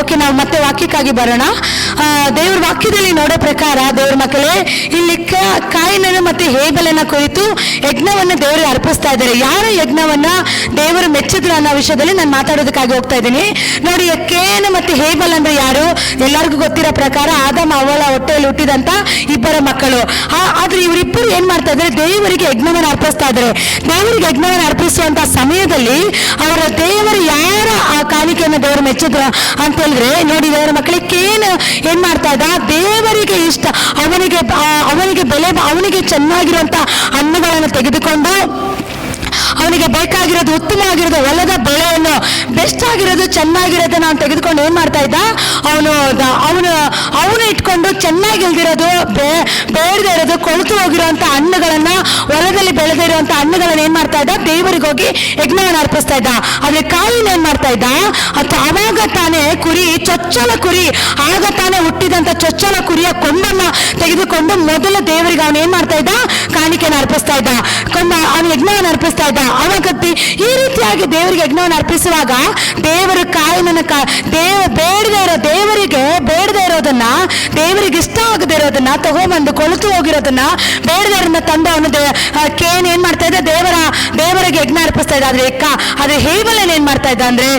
Okay, ನಾವು ಮತ್ತೆ ವಾಕ್ಯಕ್ಕಾಗಿ ಬರೋಣ. ದೇವ್ರ ವಾಕ್ಯದಲ್ಲಿ ನೋಡೋ ಪ್ರಕಾರ ದೇವ್ರ ಮಕ್ಕಳೇ, ಇಲ್ಲಿ ಕಾಯಿನನ್ನು ಮತ್ತೆ ಹೇಬಲನ್ನ ಕುರಿತು ಯಜ್ಞವನ್ನು ದೇವರು ಅರ್ಪಿಸ್ತಾ ಇದ್ದಾರೆ. ಯಾರ ಯಜ್ಞವನ್ನ ದೇವರು ಮೆಚ್ಚಿದ್ರು ಅನ್ನೋ ವಿಷಯದಲ್ಲಿ ನಾನು ಮಾತಾಡೋದಕ್ಕಾಗಿ ಹೋಗ್ತಾ ಇದ್ದೀನಿ. ನೋಡಿ, ಕೇನ ಮತ್ತೆ ಹೇಬಲ್ ಅಂದ್ರೆ ಯಾರು? ಎಲ್ಲರಿಗೂ ಗೊತ್ತಿರೋ ಪ್ರಕಾರ ಆದಮ ಅವಳ ಹೊಟ್ಟೆಯಲ್ಲಿ ಹುಟ್ಟಿದಂತ ಇಬ್ಬರ ಮಕ್ಕಳು. ಆದ್ರೆ ಇವರಿಬ್ಬರು ಏನ್ ಮಾಡ್ತಾ ಇದ್ದಾರೆ? ದೇವರಿಗೆ ಯಜ್ಞವನ್ನು ಅರ್ಪಿಸ್ತಾ ಇದ್ದಾರೆ. ದೇವರಿಗೆ ಯಜ್ಞವನ್ನು ಅರ್ಪಿಸುವಂತ ಸಮಯದಲ್ಲಿ ಅವರ ದೇವರು ಯಾರ ಆ ಕಾಣಿಕೆಯನ್ನು ದೇವರು ಮೆಚ್ಚಿದ್ರು ಅಂತ ಹೇಳಿದ್ರೆ, ನೋಡಿ ದೇವರ ಮಕ್ಕಳಿಗೆ ಕೇನ್ ಏನ್ ಮಾಡ್ತಾ ಇದ್ದ? ದೇವರಿಗೆ ಇಷ್ಟ, ಅವನಿಗೆ ಬೆಲೆ, ಅವನಿಗೆ ಚೆನ್ನಾಗಿರುವಂತ ಹಣ್ಣುಗಳನ್ನು ತೆಗೆದುಕೊಂಡು ಅವನಿಗೆ ಬೇಕಾಗಿರೋದು, ಉತ್ತಮವಾಗಿರೋದು, ಹೊಲದ ಬೆಳೆಯನ್ನು, ಬೆಸ್ಟ್ ಆಗಿರೋದು, ಚೆನ್ನಾಗಿರೋದನ್ನ ಅವನು ತೆಗೆದುಕೊಂಡು ಏನ್ ಮಾಡ್ತಾ ಇದ್ದ? ಅವನು ಇಟ್ಕೊಂಡು ಚೆನ್ನಾಗಿ ಇಲ್ದಿರೋದು, ಬೇಡದೇ ಇರೋದು, ಕೊಳೆತು ಹೋಗಿರುವಂತ ಹಣ್ಣುಗಳನ್ನ, ಹೊಲದಲ್ಲಿ ಬೆಳೆದೇ ಇರುವಂತ ಹಣ್ಣುಗಳನ್ನ ಏನ್ ಮಾಡ್ತಾ ಇದ್ದ? ದೇವರಿಗೆ ಹೋಗಿ ಯಜ್ಞವನ್ನು ಅರ್ಪಿಸ್ತಾ ಇದ್ದ. ಆದ್ರೆ ಕಾಯಿನ ಏನ್ ಮಾಡ್ತಾ ಇದ್ದ? ಆವಾಗ ತಾನೇ ಕುರಿ, ಚೊಚ್ಚಲ ಕುರಿ, ಆಗ ತಾನೇ ಹುಟ್ಟಿದಂತ ಚೊಚ್ಚಲ ಕುರಿಯ ಕೊಂಬನ್ನ ತೆಗೆದುಕೊಂಡು ಮೊದಲ ದೇವರಿಗೆ ಅವನು ಏನ್ ಮಾಡ್ತಾ ಇದ್ದ? ಕಾಣಿಕೆಯನ್ನು ಅರ್ಪಿಸ್ತಾ ಇದ್ದ, ಅವನು ಯಜ್ಞವನ್ನು ಅರ್ಪಿಸ್ತಾ ಇದ್ದ. ಅವಾಗತ್ತಿ ಈ ರೀತಿಯಾಗಿ ದೇವರಿಗೆ ಯಜ್ಞವನ್ನು ಅರ್ಪಿಸುವಾಗ ದೇವರು ಕಾಯಿನನ್ನು ಬೇಡದೇ ಇರೋದನ್ನ, ದೇವರಿಗೆ ಇಷ್ಟ ಆಗದೆ ಇರೋದನ್ನ ತಗೊಂಬಂದು, ಕೊಳೆತು ಹೋಗಿರೋದನ್ನ, ಬೇಡದೇ ಇರೋದನ್ನ ತಂದು ಅವನು ಕೇನ್ ಏನ್ ಮಾಡ್ತಾ ಇದ್ದ? ದೇವರಿಗೆ ಯಜ್ಞ ಅರ್ಪಿಸ್ತಾ ಇದ್ದ. ಆದ್ರೆ ಹೇಬಲನ್ ಏನ್ ಮಾಡ್ತಾ ಇದ್ದ ಅಂದ್ರೆ,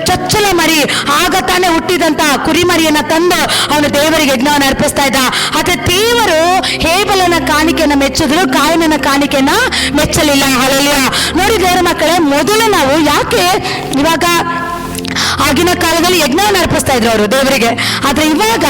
ಚೊಚ್ಚಲ ಮರಿ, ಆಗ ತಾನೇ ಹುಟ್ಟಿದಂತ ಕುರಿಮರಿಯನ್ನ ತಂದು ಅವನು ದೇವರಿಗೆ ಯಜ್ಞವನ್ನು ಅರ್ಪಿಸ್ತಾ ಇದ್ದ. ಆದ್ರೆ ದೇವರು ಹೇಬಲನ ಕಾಣಿಕೆಯನ್ನ ಮೆಚ್ಚಿದ್ರು, ಕಾಯಿನನ ಕಾಣಿಕೆಯನ್ನ ಮೆಚ್ಚಲಿಲ್ಲ. ಹಲ್ಲೆಲೂಯಾ. ನೋಡಿ ದೇವರ ಮಕ್ಕಳೇ, ಮೊದಲು ನಾವು ಯಾಕೆ ಇವಾಗ ಆಗಿನ ಕಾಲದಲ್ಲಿ ಯಜ್ಞವನ್ನು ಅರ್ಪಿಸ್ತಾ ಇದ್ರು ಅವರು ದೇವರಿಗೆ, ಆದ್ರೆ ಇವಾಗ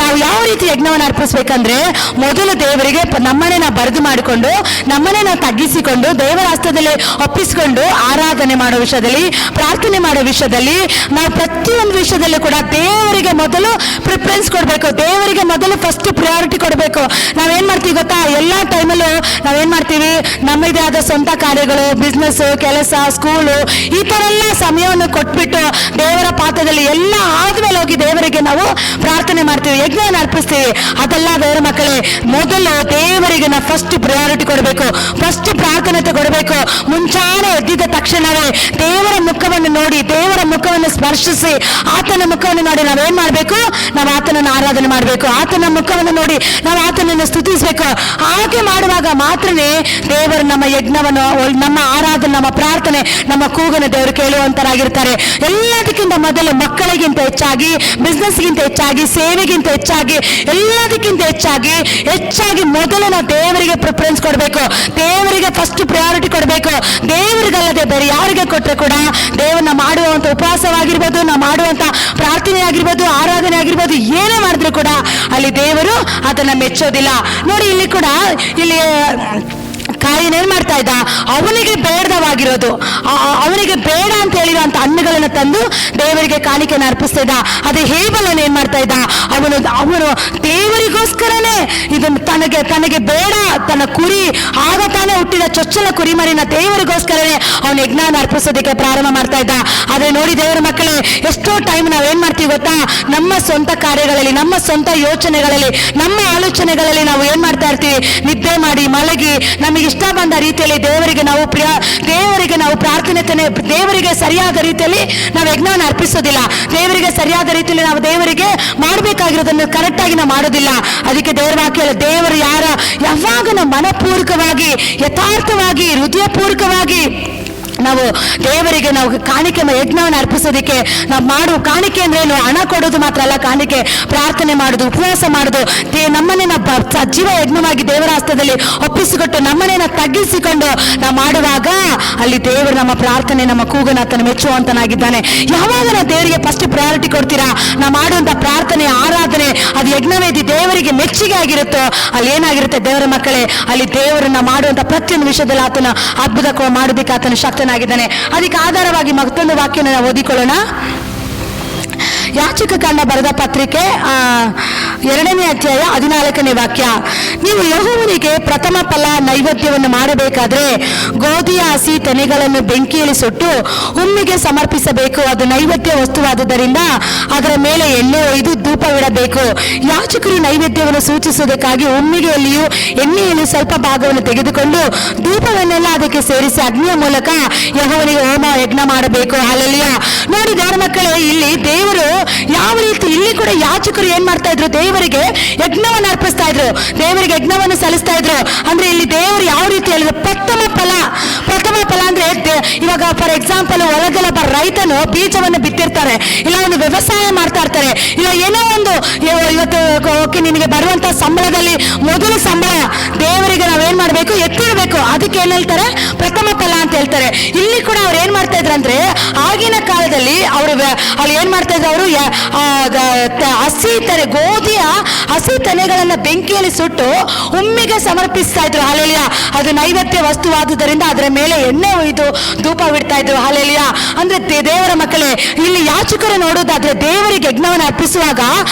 ನಾವು ಯಾವ ರೀತಿ ಯಜ್ಞವನ್ನು ಅರ್ಪಿಸ್ಬೇಕಂದ್ರೆ, ಮೊದಲು ದೇವರಿಗೆ ನಮ್ಮನೆ ನಾವು ಬರೆದು ಮಾಡಿಕೊಂಡು, ನಮ್ಮನೆ ನಾವು ತಗ್ಗಿಸಿಕೊಂಡು, ದೇವರ ಹಸ್ತದಲ್ಲಿ ಒಪ್ಪಿಸಿಕೊಂಡು ಆರಾಧನೆ ಮಾಡೋ ವಿಷಯದಲ್ಲಿ, ಪ್ರಾರ್ಥನೆ ಮಾಡೋ ವಿಷಯದಲ್ಲಿ, ನಾವು ಪ್ರತಿಯೊಂದು ವಿಷಯದಲ್ಲೂ ಕೂಡ ದೇವರಿಗೆ ಮೊದಲು ಪ್ರಿಫರೆನ್ಸ್ ಕೊಡಬೇಕು. ದೇವರಿಗೆ ಮೊದಲು ಫಸ್ಟ್ ಪ್ರಿಯಾರಿಟಿ ಕೊಡಬೇಕು. ನಾವೇನ್ ಮಾಡ್ತೀವಿ ಗೊತ್ತಾ? ಎಲ್ಲ ಟೈಮಲ್ಲೂ ನಾವೇನ್ ಮಾಡ್ತೀವಿ? ನಮ್ಮದೇ ಆದ ಸ್ವಂತ ಕಾರ್ಯಗಳು, ಬಿಸ್ನೆಸ್, ಕೆಲಸ, ಸ್ಕೂಲು, ಈ ತರ ಎಲ್ಲ ಸಮಯವನ್ನು ಕೊಟ್ಬಿಟ್ಟು ದೇವರ ಪಾತ್ರದಲ್ಲಿ ಎಲ್ಲ ಆದ್ಮೇಲೆ ಹೋಗಿ ದೇವರಿಗೆ ನಾವು ಪ್ರಾರ್ಥನೆ ಮಾಡ್ತೀವಿ, ಯಜ್ಞವನ್ನು ಅರ್ಪಿಸ್ತೀವಿ. ಅದೆಲ್ಲ ದೇವರ ಮಕ್ಕಳೇ, ಮೊದಲು ದೇವರಿಗೆ ನಾವು ಫಸ್ಟ್ ಪ್ರಯಾರಿಟಿ ಕೊಡಬೇಕು, ಫಸ್ಟ್ ಪ್ರಾರ್ಥನೆ ಕೊಡಬೇಕು. ಮುಂಚಾನೆ ಎದ್ದಿದ್ದ ತಕ್ಷಣವೇ ದೇವರ ಮುಖವನ್ನು ನೋಡಿ, ದೇವರ ಮುಖವನ್ನು ಸ್ಪರ್ಶಿಸಿ, ಆತನ ಮುಖವನ್ನು ನೋಡಿ ನಾವೇನ್ ಮಾಡ್ಬೇಕು? ನಾವು ಆತನನ್ನು ಆರಾಧನೆ ಮಾಡಬೇಕು. ಆತನ ಮುಖವನ್ನು ನೋಡಿ ನಾವು ಆತನನ್ನು ಸ್ತುತಿಸಬೇಕು. ಹಾಗೆ ಮಾಡುವಾಗ ಮಾತ್ರನೇ ದೇವರು ನಮ್ಮ ಯಜ್ಞವನ್ನು, ನಮ್ಮ ಆರಾಧನೆ, ನಮ್ಮ ಪ್ರಾರ್ಥನೆ, ನಮ್ಮ ಕೂಗನ್ನು ದೇವರು ಕೇಳುವಂತರಾಗಿರ್ತಾರೆ. ಎಲ್ಲದಕ್ಕಿಂತ ಮೊದಲು ಮಕ್ಕಳಿಗಿಂತ ಹೆಚ್ಚಾಗಿ, ಬಿಸ್ನೆಸ್ಗಿಂತ ಹೆಚ್ಚಾಗಿ, ಸೇವೆಗಿಂತ ಹೆಚ್ಚಾಗಿ, ಎಲ್ಲದಕ್ಕಿಂತ ಹೆಚ್ಚಾಗಿ ಮೊದಲು ನಾವು ದೇವರಿಗೆ ಪ್ರಿಫರೆನ್ಸ್ ಕೊಡಬೇಕು. ದೇವರಿಗೆ ಫಸ್ಟ್ ಪ್ರಯಾರಿಟಿ ಕೊಡಬೇಕು. ದೇವರಿಗಲ್ಲದೆ ಬೇರೆ ಯಾರಿಗೆ ಕೊಟ್ಟರೆ ಕೂಡ ದೇವರನ್ನ ಮಾಡುವಂತ ಉಪವಾಸವಾಗಿರ್ಬೋದು, ನಾವು ಮಾಡುವಂತ ಪ್ರಾರ್ಥನೆ ಆಗಿರ್ಬೋದು, ಆರಾಧನೆ ಆಗಿರ್ಬೋದು, ಏನೇ ಮಾಡಿದ್ರು ಕೂಡ ಅಲ್ಲಿ ದೇವರು ಅದನ್ನ ಮೆಚ್ಚೋದಿಲ್ಲ. ನೋಡಿ, ಇಲ್ಲಿ ಕೂಡ ಕಾಯಿನ ಏನ್ ಮಾಡ್ತಾ ಇದ್ದ? ಅವನಿಗೆ ಬೇಡದವಾಗಿರೋದು, ಅವನಿಗೆ ಬೇಡ ಅಂತ ಹೇಳಿರುವಂತ ಹಣ್ಣುಗಳನ್ನು ತಂದು ದೇವರಿಗೆ ಕಾಣಿಕೆಯನ್ನು ಅರ್ಪಿಸ್ತಾ ಇದ್ದ. ಅದೇ ಹೇಬಲನ್ ಏನ್ ಮಾಡ್ತಾ ಇದ್ದ? ಅವನು ದೇವರಿಗೋಸ್ಕರನೇ ಇದನ್ನು ತನಗೆ ಬೇಡ, ತನ್ನ ಕುರಿ, ಆಗ ತಾನೇ ಹುಟ್ಟಿದ ಚೊಚ್ಚಲ ಕುರಿಮರಿನ ದೇವರಿಗೋಸ್ಕರನೇ ಅವನು ಯಜ್ಞವನ್ನು ಅರ್ಪಿಸೋದಕ್ಕೆ ಪ್ರಾರಂಭ ಮಾಡ್ತಾ ಇದ್ದ. ಆದ್ರೆ ನೋಡಿ ದೇವರ ಮಕ್ಕಳೇ, ಎಷ್ಟೋ ಟೈಮ್ ನಾವೇನ್ ಮಾಡ್ತೀವಿ ಗೊತ್ತಾ? ನಮ್ಮ ಸ್ವಂತ ಕಾರ್ಯಗಳಲ್ಲಿ, ನಮ್ಮ ಸ್ವಂತ ಯೋಚನೆಗಳಲ್ಲಿ, ನಮ್ಮ ಆಲೋಚನೆಗಳಲ್ಲಿ ನಾವು ಏನ್ ಮಾಡ್ತಾ ಇರ್ತೀವಿ? ನಿದ್ದೆ ಮಾಡಿ ಮಲಗಿ ನಮಗೆ ಇಷ್ಟ ಬಂದ ರೀತಿಯಲ್ಲಿ ದೇವರಿಗೆ ನಾವು ಪ್ರಾರ್ಥನೆ, ದೇವರಿಗೆ ಸರಿಯಾದ ರೀತಿಯಲ್ಲಿ ನಾವು ಯಜ್ಞವನ್ನು ಅರ್ಪಿಸೋದಿಲ್ಲ. ದೇವರಿಗೆ ಸರಿಯಾದ ರೀತಿಯಲ್ಲಿ ನಾವು ದೇವರಿಗೆ ಮಾಡಬೇಕಾಗಿರೋದನ್ನು ಕರೆಕ್ಟ್ ಆಗಿ ನಾವು ಮಾಡೋದಿಲ್ಲ. ಅದಕ್ಕೆ ದೇವರ ವಾಕ್ಯ, ದೇವರು ಯಾವಾಗ ನಾವು ಮನಪೂರ್ವಕವಾಗಿ, ಯಥಾರ್ಥವಾಗಿ, ಹೃದಯಪೂರ್ವಕವಾಗಿ ನಾವು ದೇವರಿಗೆ ನಾವು ಕಾಣಿಕೆ, ಯಜ್ಞವನ್ನು ಅರ್ಪಿಸೋದಕ್ಕೆ ನಾವು ಮಾಡುವ ಕಾಣಿಕೆ ಅಂದ್ರೆ ಏನು? ಹಣ ಕೊಡೋದು ಮಾತ್ರ ಅಲ್ಲ ಕಾಣಿಕೆ. ಪ್ರಾರ್ಥನೆ ಮಾಡೋದು, ಉಪವಾಸ ಮಾಡೋದು, ನಮ್ಮನ್ನೇ ನಾವು ಸಜೀವ ಯಜ್ಞವಾಗಿ ದೇವರ ಹಸ್ತದಲ್ಲಿ ಒಪ್ಪಿಸಿಕೊಟ್ಟು ನಮ್ಮನ್ನೇ ನಾವು ತಗ್ಗಿಸಿಕೊಂಡು ನಾವು ಮಾಡುವಾಗ ಅಲ್ಲಿ ದೇವರು ನಮ್ಮ ಪ್ರಾರ್ಥನೆ, ನಮ್ಮ ಕೂಗನ್ನು ಆತನ ಮೆಚ್ಚುವಂತನಾಗಿದ್ದಾನೆ. ಯಾವಾಗ ನಾವು ದೇವರಿಗೆ ಫಸ್ಟ್ ಪ್ರಯಾರಿಟಿ ಕೊಡ್ತೀರಾ, ನಾವು ಮಾಡುವಂತ ಪ್ರಾರ್ಥನೆ, ಆರಾಧನೆ, ಅದು ಯಜ್ಞವೇದಿ ದೇವರಿಗೆ ಮೆಚ್ಚುಗೆ ಆಗಿರುತ್ತೋ ಅಲ್ಲಿ ಏನಾಗಿರುತ್ತೆ ದೇವರ ಮಕ್ಕಳೇ? ಅಲ್ಲಿ ದೇವರನ್ನ ಮಾಡುವಂತ ಪ್ರತಿಯೊಂದು ವಿಷಯದಲ್ಲಿ ಆತನ ಅದ್ಭುತ ಮಾಡೋದಕ್ಕೆ ಆತನ ಶಕ್ತನಾಗಿದ್ದಾನೆ. ಅದಕ್ಕೆ ಆಧಾರವಾಗಿ ಮತ್ತೊಂದು ವಾಕ್ಯನ ನಾವು ಓದಿಕೊಳ್ಳೋಣ. ಯಾಚಕಕಾಂಡ ಬರೆದ ಪತ್ರಿಕೆ 2ನೇ ಅಧ್ಯಾಯ 14ನೇ ವಾಕ್ಯ. ನೀವು ಯೆಹೋವನಿಗೆ ಪ್ರಥಮ ಫಲ ನೈವೇದ್ಯವನ್ನು ಮಾಡಬೇಕಾದ್ರೆ ಗೋಧಿಯ ಹಸಿ ತೆನೆಗಳನ್ನು ಬೆಂಕಿಯಲ್ಲಿ ಸುಟ್ಟು ಹುಮ್ಮಿಗೆ ಸಮರ್ಪಿಸಬೇಕು. ಅದು ನೈವೇದ್ಯ ವಸ್ತುವಾದುದರಿಂದ ಅದರ ಮೇಲೆ ಎಣ್ಣೆ ಒಯ್ದು ಧೂಪವಿಡಬೇಕು. ಯಾಚಕರು ನೈವೇದ್ಯವನ್ನು ಸೂಚಿಸುವುದಕ್ಕಾಗಿ ಹುಮ್ಮಿಗೆಯಲ್ಲಿಯೂ ಎಣ್ಣೆಯಲ್ಲಿ ಸ್ವಲ್ಪ ಭಾಗವನ್ನು ತೆಗೆದುಕೊಂಡು ಧೂಪವನ್ನೆಲ್ಲ ಅದಕ್ಕೆ ಸೇರಿಸಿ ಅಗ್ನಿಯ ಮೂಲಕ ಯೆಹೋವನಿಗೆ ಹೋಮ ಯಜ್ಞ ಮಾಡಬೇಕು. ಹಲ್ಲೆಲೂಯಾ. ನೋಡಿ ದೇವರ ಮಕ್ಕಳೇ, ಇಲ್ಲಿ ದೇವರು ಯಾವ ರೀತಿ ಇಲ್ಲಿ ಕೂಡ ಯಾಜಕರು ಏನ್ ಮಾಡ್ತಾ ಇದ್ರು, ದೇವರಿಗೆ ಯಜ್ಞವನ್ನು ಅರ್ಪಿಸ್ತಾ ಇದ್ರು, ದೇವರಿಗೆ ಯಜ್ಞವನ್ನು ಸಲ್ಲಿಸ್ತಾ ಇದ್ರು. ಅಂದ್ರೆ ಇಲ್ಲಿ ದೇವರು ಯಾವ ರೀತಿ ಹೇಳಿದ್ರು, ಪ್ರಥಮ ಫಲ. ಪ್ರಥಮ ಫಲ ಅಂದ್ರೆ ಇವಾಗ ಫಾರ್ ಎಕ್ಸಾಂಪಲ್ ಹೊಲದಲ್ಲೊಬ್ಬ ರೈತನು ಬೀಜವನ್ನು ಬಿತ್ತಿರ್ತಾರೆ, ಇಲ್ಲ ಒಂದು ವ್ಯವಸಾಯ ಮಾಡ್ತಾ ಇರ್ತಾರೆ, ಇಲ್ಲ ಏನೋ ಒಂದು ಇವತ್ತು ಓಕೆ ನಿನಗೆ ಬರುವಂತ ಸಂಬಳದಲ್ಲಿ ಮೊದಲ ಸಂಬಳ ದೇವರಿಗೆ ನಾವೇನ್ ಮಾಡ್ಬೇಕು, ಎತ್ತಿಡ್ಬೇಕು. ಅದಕ್ಕೆ ಏನ್ ಹೇಳ್ತಾರೆ, ಪ್ರಥಮ ಫಲ ಅಂತ ಹೇಳ್ತಾರೆ. ಇಲ್ಲಿ ಕೂಡ ಅವ್ರು ಏನ್ ಮಾಡ್ತಾ ಇದ್ರು ಅಂದ್ರೆ, ಆಗಿನ ಕಾಲದಲ್ಲಿ ಅವ್ರು ಏನ್ ಮಾಡ್ತಾ ಇದ್ರು, ಅವರು ಹಸಿ ತೆನೆ, ಗೋಧಿಯ ಹಸಿ ತೆನೆಗಳನ್ನ ಬೆಂಕಿಯಲ್ಲಿ ಸುಟ್ಟು ಉಮ್ಮಿಗೆ ಸಮರ್ಪಿಸ್ತಾ ಇದ್ರು. ಹಾಲೆಲೂಯಾ. ಅದು ನೈವೇದ್ಯ ವಸ್ತುವಾದುದರಿಂದ ಅದರ ಮೇಲೆ ಎಣ್ಣೆ ಒಯ್ದು ಧೂಪ ಬಿಡ್ತಾ ಇದ್ರು. ಹಾಲೆಲೂಯಾ. ಅಂದ್ರೆ ದೇವರ ಮಕ್ಕಳೇ, ಇಲ್ಲಿ ಯಾಚಕರು ನೋಡೋದಾದ್ರೆ ದೇವರಿಗೆ ಯಜ್ಞವನ್ನು ಅರ್ಪಿಸುವಾಗ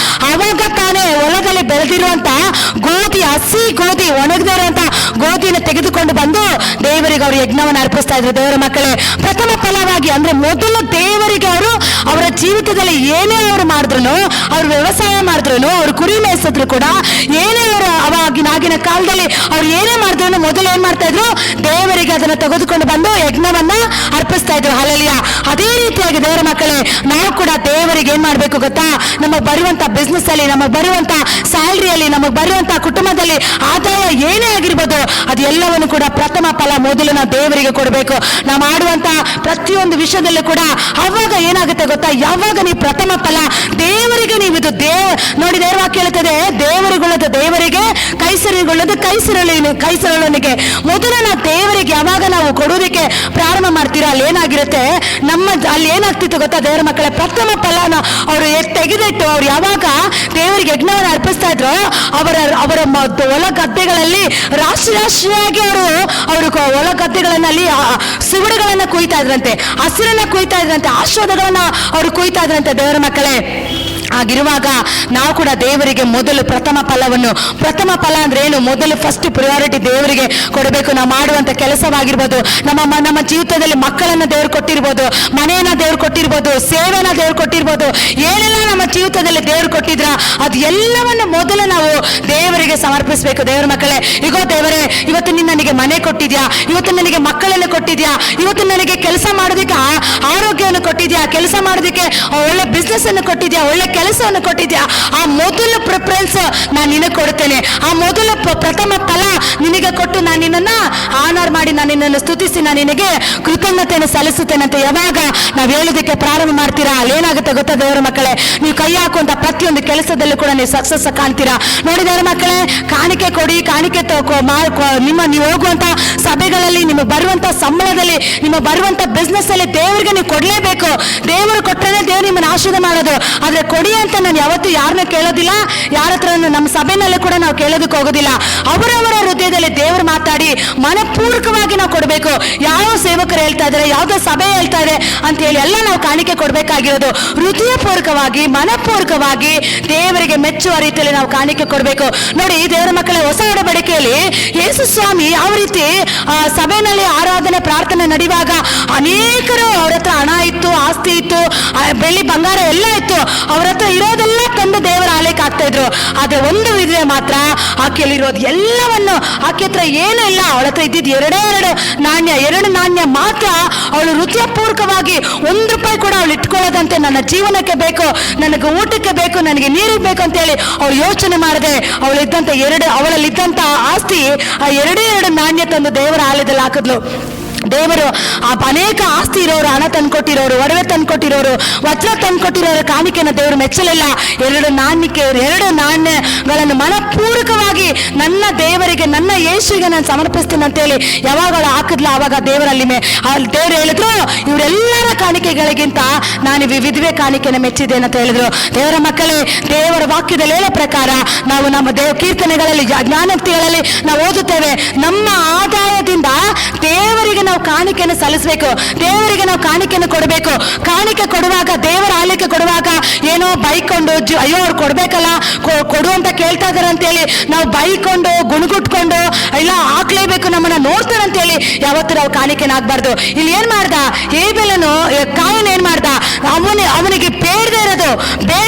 ಅವಾಗ ತಾನೇ ಹೊಲದಲ್ಲಿ ಬೆಳೆದಿರುವಂತ ಗೋಧಿ, ಹಸಿ ಗೋಧಿ, ಒಣಗದಿರುವಂತ ಗೋಧಿನ ತೆಗೆದುಕೊಂಡು ಬಂದು ದೇವರಿಗೆ ಅವರು ಯಜ್ಞವನ್ನು ಅರ್ಪಿಸ್ತಾ ಇದ್ರು. ದೇವರ ಮಕ್ಕಳೇ, ಪ್ರಥಮ ಫಲವಾಗಿ ಅಂದ್ರೆ ಮೊದಲು ದೇವರಿಗೆ ಅವರು ಅವರ ಜೀವಿತದಲ್ಲಿ ಏನೇ ಅವರು ಮಾಡಿದ್ರು, ಅವ್ರು ವ್ಯವಸಾಯ ಮಾಡಿದ್ರು, ಅವ್ರು ಕುರಿ ಮೇಯಿಸಿದ್ರು ಕೂಡ, ಏನೇ ಅವರು ಆಗಿನ ಕಾಲದಲ್ಲಿ ಅವ್ರು ಏನೇ ಮಾಡಿದ್ರು ಮೊದಲು ಏನ್ ಮಾಡ್ತಾ ಇದ್ರು, ದೇವರಿಗೆ ಅದನ್ನ ತೆಗೆದುಕೊಂಡು ಬಂದು ಯಜ್ಞವನ್ನ ಅರ್ಪಿಸ್ತಾ ಇದ್ರು. ಹಾಲೆಲೂಯಾ. ಅದೇ ರೀತಿಯಾಗಿ ದೇವರ ಮಕ್ಕಳೇ, ನಾವು ಕೂಡ ದೇವರಿಗೆ ಏನ್ ಮಾಡ್ಬೇಕು ಗೊತ್ತಾ, ನಮಗೆ ಬರುವಂತ ಬಿಸ್ನೆಸ್ ಅಲ್ಲಿ, ನಮಗೆ ಬರುವಂತ ಸ್ಯಾಲರಿಯಲ್ಲಿ, ನಮಗೆ ಬರುವಂತ ಕುಟುಂಬದಲ್ಲಿ ಆದಾಯ ಏನೇ ಆಗಿರ್ಬೋದು, ಅದು ಎಲ್ಲವನ್ನು ಕೂಡ ಪ್ರಥಮ ಫಲ ಮೊದಲು ನಾವು ದೇವರಿಗೆ ಕೊಡಬೇಕು. ನಾವು ಮಾಡುವಂತ ಪ್ರತಿಯೊಂದು ವಿಷಯದಲ್ಲೂ ಕೂಡ ಅವಾಗ ಏನಾಗುತ್ತೆ ಗೊತ್ತಾ, ಯಾವಾಗ ನೀವು ಪ್ರಥಮ ಫಲ ದೇವರಿಗೆ ನೀವು ಇದು ನೋಡಿ, ದೇವರ ವಾಕ್ಯ ಹೇಳ್ತದೆ, ದೇವರಿಗುಳ್ಳದು ದೇವರಿಗೆ, ಕೈಸರಿಗುಳ್ಳದು ಕೈಸರಳನಿಗೆ. ಮೊದಲು ನಾವು ದೇವರಿಗೆ ಯಾವಾಗ ನಾವು ಕೊಡುವುದಕ್ಕೆ ಪ್ರಾರಂಭ ಮಾಡ್ತೀರಾ, ಅಲ್ಲಿ ಏನಾಗಿರುತ್ತೆ, ಅಲ್ಲಿ ಏನಾಗ್ತಿತ್ತು ಗೊತ್ತಾ ದೇವರ ಮಕ್ಕಳೇ, ಪ್ರಥಮ ಫಲನ ಅವರು ತೆಗೆದಿಟ್ಟು ಅವ್ರು ಯಾವಾಗ ದೇವರಿಗೆ ಯಜ್ಞವನ್ನು ಅರ್ಪಿಸ್ತಾ ಇದ್ರು, ಅವರ ಹೊಲ ಗದ್ದೆಗಳಲ್ಲಿ ರಾಶಿಯಾಗಿ ಅವರು ಹೊಲ ಗದ್ದೆಗಳಲ್ಲಿ ಸಿಗುಡುಗಳನ್ನ ಕುಯ್ತಾ ಇದ್ರಂತೆ, ಹಸಿರನ್ನ ಕುಯ್ತಾ ಇದ್ರಂತೆ, ಆಶೀರ್ವಾದಗಳನ್ನ ಅವರು ಕುಯ್ತಾ ಇದ್ರಂತೆ. ದೇವರ ಮಕ್ಕಳೇ, ಆಗಿರುವಾಗ ನಾವು ಕೂಡ ದೇವರಿಗೆ ಮೊದಲು ಪ್ರಥಮ ಫಲ ಅಂದ್ರೆ ಏನು, ಮೊದಲು ಫಸ್ಟ್ ಪ್ರಿಯಾರಿಟಿ ದೇವರಿಗೆ ಕೊಡಬೇಕು. ನಾವು ಮಾಡುವಂತ ಕೆಲಸವಾಗಿರ್ಬೋದು, ನಮ್ಮ ಜೀವಿತದಲ್ಲಿ ಮಕ್ಕಳನ್ನ ದೇವರು ಕೊಟ್ಟಿರ್ಬೋದು, ಮನೆಯನ್ನ ದೇವರು ಕೊಟ್ಟಿರ್ಬೋದು, ಸೇವೆನ ದೇವರು ಕೊಟ್ಟಿರ್ಬೋದು, ಏನೆಲ್ಲ ನಮ್ಮ ಜೀವಿತದಲ್ಲಿ ದೇವರು ಕೊಟ್ಟಿದ್ರ ಅದು ಎಲ್ಲವನ್ನು ಮೊದಲು ನಾವು ದೇವರಿಗೆ ಸಮರ್ಪಿಸಬೇಕು. ದೇವರ ಮಕ್ಕಳೇ, ಈಗೋ ದೇವರೇ, ಇವತ್ತು ನನಗೆ ಮನೆ ಕೊಟ್ಟಿದ್ಯಾ, ಇವತ್ತು ನನಗೆ ಮಕ್ಕಳನ್ನು ಕೊಟ್ಟಿದ್ಯಾ, ಇವತ್ತು ನನಗೆ ಕೆಲಸ ಮಾಡೋದಕ್ಕೆ ಆರೋಗ್ಯವನ್ನು ಕೊಟ್ಟಿದ್ಯಾ, ಕೆಲಸ ಮಾಡೋದಕ್ಕೆ ಒಳ್ಳೆ ಬಿಸ್ನೆಸ್ ಅನ್ನು ಕೊಟ್ಟಿದ್ಯಾ, ಒಳ್ಳೆ ಕೆಲಸವನ್ನು ಕೊಟ್ಟಿದ್ಯಾ, ಆ ಮೊದಲು ಪ್ರಿಫರೆನ್ಸ್ ನಾನು ನಿನಗೆ ಕೊಡ್ತೇನೆ. ಆ ಮೊದಲು ಪ್ರಥಮ ಫಲ ನಿನಗೆ ಕೊಟ್ಟು ನಾನು ನಿನ್ನನ್ನು ಆನರ್ ಮಾಡಿ, ನಾನು ನಿನ್ನನ್ನು ಸ್ತುತಿಸಿ, ನಾನು ನಿನಗೆ ಕೃತಜ್ಞತೆಯನ್ನು ಸಲ್ಲಿಸುತ್ತೇನೆ ಅಂತ ಯಾವಾಗ ನಾವು ಹೇಳೋದಕ್ಕೆ ಪ್ರಾರಂಭ ಮಾಡ್ತೀರಾ, ಅಲ್ಲೇನಾಗುತ್ತೆ ಗೊತ್ತಾ ದೇವರ ಮಕ್ಕಳೇ, ನೀವು ಕೈ ಹಾಕುವಂತ ಪ್ರತಿಯೊಂದು ಕೆಲಸದಲ್ಲೂ ಕೂಡ ನೀವು ಸಕ್ಸಸ್ ಕಾಣ್ತೀರಾ. ನೋಡಿ ದೇವರ ಮಕ್ಕಳೇ, ಕಾಣಿಕೆ ಕೊಡಿ, ಕಾಣಿಕೆ ನೀವು ಹೋಗುವಂತ ಸಭೆಗಳಲ್ಲಿ, ನಿಮಗೆ ಬರುವಂತ ಸಂಬಳದಲ್ಲಿ, ನಿಮಗೆ ಬರುವಂತ ಬಿಸ್ನೆಸ್ ಅಲ್ಲಿ ದೇವರಿಗೆ ನೀವು ಕೊಡ್ಲೇಬೇಕು. ದೇವರು ಕೊಟ್ಟರೆ ದೇವರು ನಿಮ್ಮನ್ನು ಆಶೀರ್ವಾದ ಮಾಡೋದು. ಆದ್ರೆ ಕೊಡಿ ಅಂತ ನಾನು ಯಾವತ್ತೂ ಯಾರನ್ನ ಕೇಳೋದಿಲ್ಲ, ಯಾರ ಹತ್ರ ನಮ್ಮ ಸಭೆನಲ್ಲೂ ಕೂಡ ನಾವು ಕೇಳೋದಕ್ಕೆ ಹೋಗೋದಿಲ್ಲ. ಅವರವರ ಹೃದಯದಲ್ಲಿ ದೇವರು ಮಾತಾಡಿ ಮನಪೂರ್ವಕವಾಗಿ ನಾವು ಕೊಡಬೇಕು. ಯಾವ ಸೇವಕರು ಹೇಳ್ತಾ ಇದ್ದಾರೆ, ಯಾವುದೋ ಸಭೆ ಹೇಳ್ತಾ ಇದೆ ಅಂತ ಹೇಳಿ ಎಲ್ಲ ನಾವು ಕಾಣಿಕೆ ಕೊಡಬೇಕಾಗಿರೋದು ಹೃದಯಪೂರ್ವಕವಾಗಿ, ಮನಪೂರ್ವಕವಾಗಿ ದೇವರಿಗೆ ಮೆಚ್ಚುವ ರೀತಿಯಲ್ಲಿ ನಾವು ಕಾಣಿಕೆ ಕೊಡಬೇಕು. ನೋಡಿ ದೇವರ ಮಕ್ಕಳೇ, ಹೊಸ ಒಡಂಬಡಿಕೆಯಲ್ಲಿ ಯೇಸು ಸ್ವಾಮಿ ಯಾವ ರೀತಿ ಸಭೆಯಲ್ಲಿ ಆರಾಧನೆ ಪ್ರಾರ್ಥನೆ ನಡೆಯುವಾಗ ಅನೇಕರು ಅವ್ರ ಹತ್ರ ಹಣ ಇತ್ತು, ಆಸ್ತಿ ಇತ್ತು, ಬೆಳ್ಳಿ ಬಂಗಾರ ಎಲ್ಲ ಇತ್ತು, ಅವ್ರ ಹತ್ರ ಇರೋದೆಲ್ಲ ತಂದು ದೇವರ ಆಲಯಕ್ಕೆ ಆಗ್ತಾ ಇದ್ರು. ಆದ್ರೆ ಒಂದು ವಿಧವೆ ಮಾತ್ರ ಆಕೆಯಲ್ಲಿರೋದು ಎಲ್ಲವನ್ನು, ಆಕೆ ಹತ್ರ ಏನೂ ಇಲ್ಲ, ಅವಳ ಹತ್ರ ಇದ್ದಿದ್ದು ಎರಡು ನಾಣ್ಯ ಮಾತ್ರ. ಅವಳು ಹೃದಯಪೂರ್ವಕವಾಗಿ ₹1 ಕೂಡ ಅವಳು ಇಟ್ಕೊಳ್ಳೋದಂತೆ, ನನ್ನ ಜೀವನಕ್ಕೆ ಬೇಕು, ನನಗೆ ಊಟಕ್ಕೆ ಬೇಕು, ನನಗೆ ನೀರಿಗೆ ಬೇಕು ಅಂತ ಹೇಳಿ ಅವಳು ಯೋಚನೆ ಮಾಡದೆ ಅವಳಲ್ಲಿದ್ದಂತ ಆಸ್ತಿ ಆ ಎರಡೇ ನಾಣ್ಯ ತಂದು ದೇವರ ಆಲಯದಲ್ಲಿ ಹಾಕಿದ್ಲು. ದೇವರು ಅನೇಕ ಆಸ್ತಿ ಇರೋರು, ಹಣ ತಂದ್ಕೊಟ್ಟಿರೋರು, ಒಡವೆ ತಂದ್ಕೊಟ್ಟಿರೋರು, ವಜ್ರ ತಂದ್ಕೊಟ್ಟಿರೋರು ಕಾಣಿಕೆಯನ್ನು ದೇವರು ಮೆಚ್ಚಲಿಲ್ಲ. 2 ನಾಣ್ಯಗಳನ್ನು ಮನಪೂರ್ವಕವಾಗಿ ನನ್ನ ದೇವರಿಗೆ, ನನ್ನ ಯೇಸುವಿಗೆ ನಾನು ಸಮರ್ಪಿಸ್ತೀನಿ ಅಂತೇಳಿ ಯಾವಾಗ ಹಾಕಿದ್ಲ, ಆವಾಗ ದೇವರಲ್ಲಿ ದೇವರು ಹೇಳಿದ್ರು, ಇವರೆಲ್ಲರ ಕಾಣಿಕೆಗಳಿಗಿಂತ ನಾನು ವಿಧವೆ ಕಾಣಿಕೆಯನ್ನು ಮೆಚ್ಚಿದ್ದೇನೆ ಅಂತ ಹೇಳಿದ್ರು. ದೇವರ ಮಕ್ಕಳೇ, ದೇವರ ವಾಕ್ಯದಲ್ಲಿ ಹೇಳೋ ಪ್ರಕಾರ ನಾವು ನಮ್ಮ ಕೀರ್ತನೆಗಳಲ್ಲಿ, ಜ್ಞಾನೋಕ್ತಿಗಳಲ್ಲಿ ನಾವು ಓದುತ್ತೇವೆ, ನಮ್ಮ ಆದಾಯದಿಂದ ದೇವರಿಗೆ ನಾವು ಕಾಣಿಕೆಯನ್ನು ಸಲ್ಲಿಸಬೇಕು, ದೇವರಿಗೆ ನಾವು ಕಾಣಿಕೆಯನ್ನು ಕೊಡಬೇಕು. ಕಾಣಿಕೆ ಕೊಡುವಾಗ, ದೇವರ ಆಲಯಕ್ಕೆ ಕೊಡುವಾಗ ಏನೋ ಬೈಕೊಂಡು ಅಯ್ಯೋ ಅವ್ರು ಕೊಡ್ಬೇಕಲ್ಲ, ಕೊಡು ಅಂತ ಕೇಳ್ತಾ ಇದಾರೆ ಅಂತೇಳಿ ನಾವು ಬೈಕೊಂಡು ಗುಣಗುಟ್ಕೊಂಡು ಇಲ್ಲ ಹಾಕ್ಲೇಬೇಕು, ನಮ್ಮನ್ನ ನೋಡ್ತಾರೆ ಅಂತೇಳಿ ಯಾವತ್ತು ನಾವು ಕಾಣಿಕೆನ ಆಗ್ಬಾರ್ದು. ಇಲ್ಲಿ ಏನ್ ಮಾಡ್ದ ಹೇಬೆಲನು, ಕಾಯಿನ್ ಏನ್ ಮಾಡ್ದ, ಅವನಿಗೆ ಬೇಡದೇ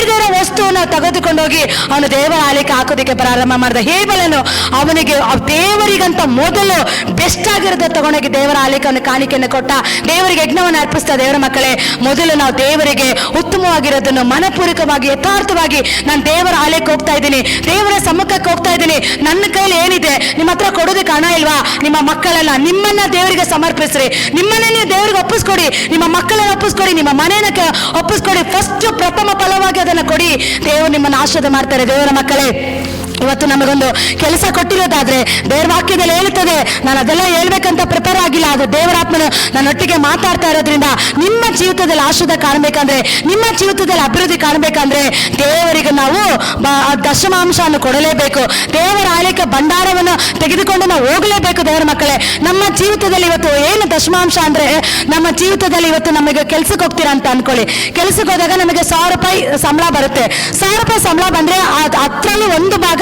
ಇರೋ ವಸ್ತುವನ್ನ ನಾವು ತೆಗೆದುಕೊಂಡೋಗಿ ಅವನು ದೇವರ ಆಲಯಕ್ಕೆ ಹಾಕೋದಕ್ಕೆ ಪ್ರಾರಂಭ ಮಾಡಿದ. ಹೇಬಲನು ಅವನಿಗೆ ದೇವರಿಗಂತ ಮೊದಲು ಬೆಸ್ಟ್ ಆಗಿರೋದು ತಗೊಂಡೋಗಿ ದೇವರ ಆಲಯಕ್ಕೆ ಅವನು ಕಾಣಿಕೆಯನ್ನು ಕೊಟ್ಟ. ದೇವರಿಗೆ ಯಜ್ಞವನ್ನು ಅರ್ಪಿಸ್ತಾ. ದೇವರ ಮಕ್ಕಳೇ, ಮೊದಲು ನಾವು ದೇವರಿಗೆ ಉತ್ತಮವಾಗಿರೋದನ್ನು ಮನಪೂರ್ವಕವಾಗಿ ಯಥಾರ್ಥವಾಗಿ, ನಾನು ದೇವರ ಆಲಯಕ್ಕೆ ಹೋಗ್ತಾ ಇದ್ದೀನಿ, ದೇವರ ಸಮ್ಮುಖಕ್ಕೆ ಹೋಗ್ತಾ ಇದ್ದೀನಿ, ನನ್ನ ಕೈಲಿ ಏನಿದೆ, ನಿಮ್ಮ ಹತ್ರ ಕೊಡೋದಕ್ಕೆ ಹಣ ಇಲ್ವಾ? ನಿಮ್ಮ ಮಕ್ಕಳೆಲ್ಲ ನಿಮ್ಮನ್ನ ದೇವರಿಗೆ ಸಮರ್ಪಿಸ್ರಿ, ನಿಮ್ಮನ್ನ ನೀವು ದೇವರಿಗೆ ಒಪ್ಪಿಸ್ಕೊಡಿ, ನಿಮ್ಮ ಮಕ್ಕಳನ್ನ ಒಪ್ಪಿಸ್ಕೊಡಿ, ನಿಮ್ಮ ಮನೆಯನ್ನ ಒಪ್ಪಿಸ್ಕೊಡಿ. ಫಸ್ಟ್ ಪ್ರಥಮ ಫಲವಾಗಿ ಅದನ್ನು ಕೊಡಿ. ದೇವರು ನಿಮ್ಮನ್ನು ಆಶೀರ್ವಾದ ಮಾಡ್ತಾರೆ. ದೇವರ ಮಕ್ಕಳೇ, ಇವತ್ತು ನಮಗೊಂದು ಕೆಲಸ ಕೊಟ್ಟಿರೋದಾದ್ರೆ ದೇವರ ವಾಕ್ಯದಲ್ಲಿ ಹೇಳುತ್ತದೆ, ನಾನು ಅದೆಲ್ಲ ಹೇಳ್ಬೇಕಂತ ಪ್ರಿಪೇರ್ ಆಗಿಲ್ಲ, ಅದು ದೇವರಾತ್ಮನು ನನ್ನೊಟ್ಟಿಗೆ ಮಾತಾಡ್ತಾ ಇರೋದ್ರಿಂದ ನಿಮ್ಮ ಜೀವಿತದಲ್ಲಿ ಆಶೀರ್ವಾದ ಕಾಣಬೇಕಂದ್ರೆ, ನಿಮ್ಮ ಜೀವಿತದಲ್ಲಿ ಅಭಿವೃದ್ಧಿ ಕಾಣಬೇಕಂದ್ರೆ ದೇವರಿಗೆ ನಾವು ದಶಮಾಂಶವನ್ನು ಕೊಡಲೇಬೇಕು. ದೇವರ ಆಲಯಕ್ಕೆ ಭಂಡಾರವನ್ನು ತೆಗೆದುಕೊಂಡು ನಾವು ಹೋಗಲೇಬೇಕು. ದೇವರ ಮಕ್ಕಳೇ, ನಮ್ಮ ಜೀವಿತದಲ್ಲಿ ಇವತ್ತು ಏನು ದಶಮಾಂಶ ಅಂದ್ರೆ, ನಮ್ಮ ಜೀವಿತದಲ್ಲಿ ಇವತ್ತು ನಮಗೆ ಕೆಲ್ಸಕ್ಕೆ ಹೋಗ್ತೀರಾ ಅಂತ ಅನ್ಕೊಳ್ಳಿ. ಕೆಲ್ಸಕ್ಕೆ ಹೋದಾಗ ನಮಗೆ 1000 ರೂಪಾಯಿ ಸಂಬಳ ಬರುತ್ತೆ. 1000 ರೂಪಾಯಿ ಸಂಬಳ ಬಂದ್ರೆ ಅದರಲ್ಲಿ ಒಂದು ಭಾಗ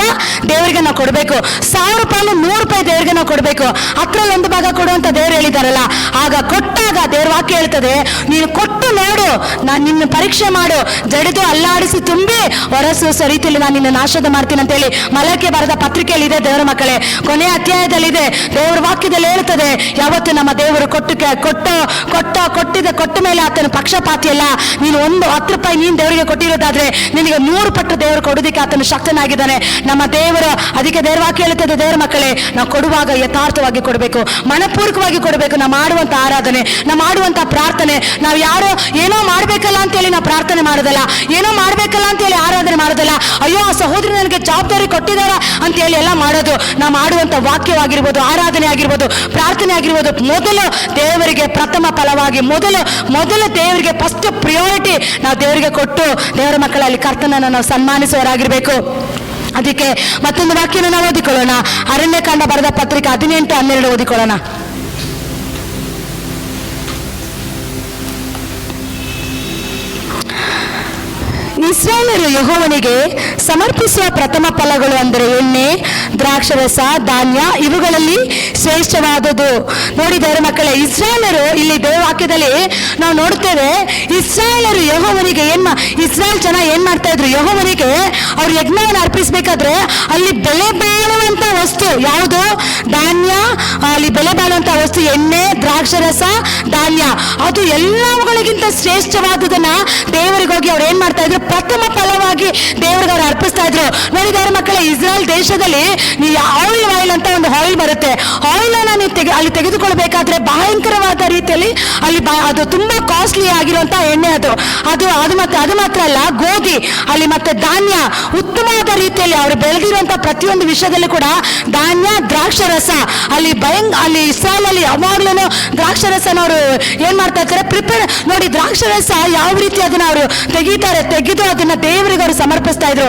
ದೇವರಿಗೆ ನಾವು ಕೊಡಬೇಕು. 1000 ರೂಪಾಯಿ 100 ರೂಪಾಯಿ ದೇವರಿಗೆ ನಾವು ಕೊಡಬೇಕು. ಅದ್ರಲ್ಲಿ ಒಂದು ಭಾಗ ಕೊಡುವಂತ ದೇವರು ಹೇಳಿದಾರಲ್ಲ. ಆಗ ಕೊಟ್ಟಾಗ ದೇವ್ರ ವಾಕ್ಯ ಹೇಳ್ತದೆ, ನೀನು ಕೊಟ್ಟು ನೋಡು, ನಾನು ನಿನ್ನ ಪರೀಕ್ಷೆ ಮಾಡು, ಜಡಿದು ಅಲ್ಲಾಡಿಸಿ ತುಂಬಿ ಹೊರಸೂಸ ರೀತಿಯಲ್ಲಿ ನಾನು ನಿನ್ನ ಆಶೀರ್ವಾದ ಮಾಡ್ತೀನಿ ಅಂತ ಹೇಳಿ ಮಲಕ್ಕೆ ಬರೆದ ಪತ್ರಿಕೆಯಲ್ಲಿ ಇದೆ. ದೇವರ ಮಕ್ಕಳೇ, ಕೊನೆಯ ಅಧ್ಯಾಯದಲ್ಲಿದೆ. ದೇವರ ವಾಕ್ಯದಲ್ಲಿ ಹೇಳ್ತದೆ, ಯಾವತ್ತು ನಮ್ಮ ದೇವರು ಕೊಟ್ಟ ಮೇಲೆ ಆತನ ಪಕ್ಷಪಾತಿ ಅಲ್ಲ. ನೀನು 10 ರೂಪಾಯಿ ನೀನು ದೇವರಿಗೆ ಕೊಟ್ಟಿರೋದಾದ್ರೆ ನಿನಗೆ 100 ಪಟ್ಟು ದೇವರು ಕೊಡೋದಕ್ಕೆ ಆತನು ಶಕ್ತನಾಗಿದ್ದಾನೆ. ನಮ್ಮ ದೇವರು ಅದಕ್ಕೆ ದೇವರ ವಾಕ್ಯ ಹೇಳುತ್ತದೆ, ದೇವರ ಮಕ್ಕಳೇ, ನಾವು ಕೊಡುವಾಗ ಯಥಾರ್ಥವಾಗಿ ಕೊಡಬೇಕು, ಮನಪೂರ್ವಕವಾಗಿ ಕೊಡಬೇಕು. ನಾವು ಮಾಡುವಂತ ಆರಾಧನೆ, ನಾವು ಮಾಡುವಂತ ಪ್ರಾರ್ಥನೆ, ನಾವು ಯಾರೋ ಏನೋ ಮಾಡ್ಬೇಕಲ್ಲ ಅಂತೇಳಿ ನಾವು ಪ್ರಾರ್ಥನೆ ಮಾಡೋದಲ್ಲ, ಏನೋ ಮಾಡ್ಬೇಕಲ್ಲ ಅಂತೇಳಿ ಆರಾಧನೆ ಮಾಡೋದಲ್ಲ. ಅಯ್ಯೋ ಆ ಸಹೋದರಿ ನನಗೆ ಜವಾಬ್ದಾರಿ ಕೊಟ್ಟಿದ್ದಾರ ಅಂತ ಹೇಳಿ ಎಲ್ಲ ಮಾಡೋದು. ನಾವು ಮಾಡುವಂತ ವಾಕ್ಯವಾಗಿರ್ಬೋದು, ಆರಾಧನೆ ಆಗಿರ್ಬೋದು, ಪ್ರಾರ್ಥನೆ ಆಗಿರ್ಬೋದು, ಮೊದಲು ದೇವರಿಗೆ ಪ್ರಥಮ ಫಲವಾಗಿ, ಮೊದಲು ದೇವರಿಗೆ ಫಸ್ಟ್ ಪ್ರಿಯಾರಿಟಿ ನಾವು ದೇವರಿಗೆ ಕೊಟ್ಟು ದೇವರ ಮಕ್ಕಳಲ್ಲಿ ಕರ್ತನನ್ನು ನಾವು ಸನ್ಮಾನಿಸುವವರಾಗಿರ್ಬೇಕು. ಅದಕ್ಕೆ ಮತ್ತೊಂದು ವಾಕ್ಯನ ನಾವು ಓದಿಕೊಳ್ಳೋಣ. ಅರಣ್ಯಕಾಂಡ ಬರೆದ ಪತ್ರಿಕೆ 18:12 ಓದಿಕೊಳ್ಳೋಣ. ಇಸ್ರಾಯೇಲರು ಯೆಹೋವನಿಗೆ ಸಮರ್ಪಿಸುವ ಪ್ರಥಮ ಫಲಗಳು ಅಂದರೆ ಎಣ್ಣೆ, ದ್ರಾಕ್ಷರಸ, ಧಾನ್ಯ, ಇವುಗಳಲ್ಲಿ ಶ್ರೇಷ್ಠವಾದದ್ದು. ನೋಡಿ ದೇವರ ಮಕ್ಕಳೇ, ಇಸ್ರಾಯೇಲರು ಇಲ್ಲಿ ದೇವವಾಕ್ಯದಲ್ಲಿ ನಾವು ನೋಡ್ತೇವೆ, ಇಸ್ರಾಯೇಲರು ಯೆಹೋವನಿಗೆ ಇಸ್ರಾಯೇಲ್ ಜನ ಏನ್ ಮಾಡ್ತಾ ಇದ್ರು, ಯೆಹೋವನಿಗೆ ಅವ್ರು ಯಜ್ಞವನ್ನು ಅರ್ಪಿಸಬೇಕಾದ್ರೆ ಅಲ್ಲಿ ಬೆಲೆ ಬಾಳುವಂತ ವಸ್ತು ಯಾವುದು? ಧಾನ್ಯ. ಅಲ್ಲಿ ಬೆಲೆ ಬಾಳುವಂತ ವಸ್ತು ಎಣ್ಣೆ, ದ್ರಾಕ್ಷರಸ, ಧಾನ್ಯ, ಅದು ಎಲ್ಲವುಗಳಿಗಿಂತ ಶ್ರೇಷ್ಠವಾದದನ್ನ ದೇವರಿಗೆ ಹೋಗಿ ಅವ್ರು ಏನ್ ಮಾಡ್ತಾ ಇದ್ರು, ಪ್ರಥಮ ಫಲವಾಗಿ ದೇವರಿಗೆ ಅವ್ರು ಅರ್ಪಿಸ್ತಾ ಇದ್ರು. ನೋಡಿ ದೇವರ ಮಕ್ಕಳೇ, ಇಸ್ರಾಯೇಲ್ ದೇಶದಲ್ಲಿ ನೀವು ಆಯಿಲ್ ಅಂತ ಒಂದು ಆಯಿಲ್ ಬರುತ್ತೆ. ಆಯಿಲ್ ಅನ್ನ ನೀವು ಅಲ್ಲಿ ತೆಗೆದುಕೊಳ್ಬೇಕಾದ್ರೆ ಭಯಂಕರವಾದ ರೀತಿಯಲ್ಲಿ ಅಲ್ಲಿ ಅದು ತುಂಬಾ ಕಾಸ್ಟ್ಲಿ ಆಗಿರುವಂತ ಎಣ್ಣೆ. ಅದು ಮಾತ್ರ ಅಲ್ಲ, ಗೋಧಿ ಅಲ್ಲಿ ಮತ್ತೆ ಧಾನ್ಯ ಉತ್ತಮವಾದ ರೀತಿಯಲ್ಲಿ ಅವರು ಬೆಳೆದಿರುವಂತ ಪ್ರತಿಯೊಂದು ವಿಷಯದಲ್ಲೂ ಕೂಡ ಧಾನ್ಯ, ದ್ರಾಕ್ಷರಸ ಅಲ್ಲಿ ಇಸ್ರಾಯೇಲ್ ಅಲ್ಲಿ ಯಾವಾಗ್ಲೂ ದ್ರಾಕ್ಷರಸನ ಅವರು ಏನ್ ಮಾಡ್ತಾ ಇರ್ತಾರೆ, ಪ್ರಿಪೇರ್. ನೋಡಿ ದ್ರಾಕ್ಷರಸ ಯಾವ ರೀತಿ ಅದನ್ನ ಅವರು ತೆಗೆದು ಅದನ್ನ ದೇವರಿಗೆ ಅವರು ಸಮರ್ಪಿಸ್ತಾ ಇದ್ರು.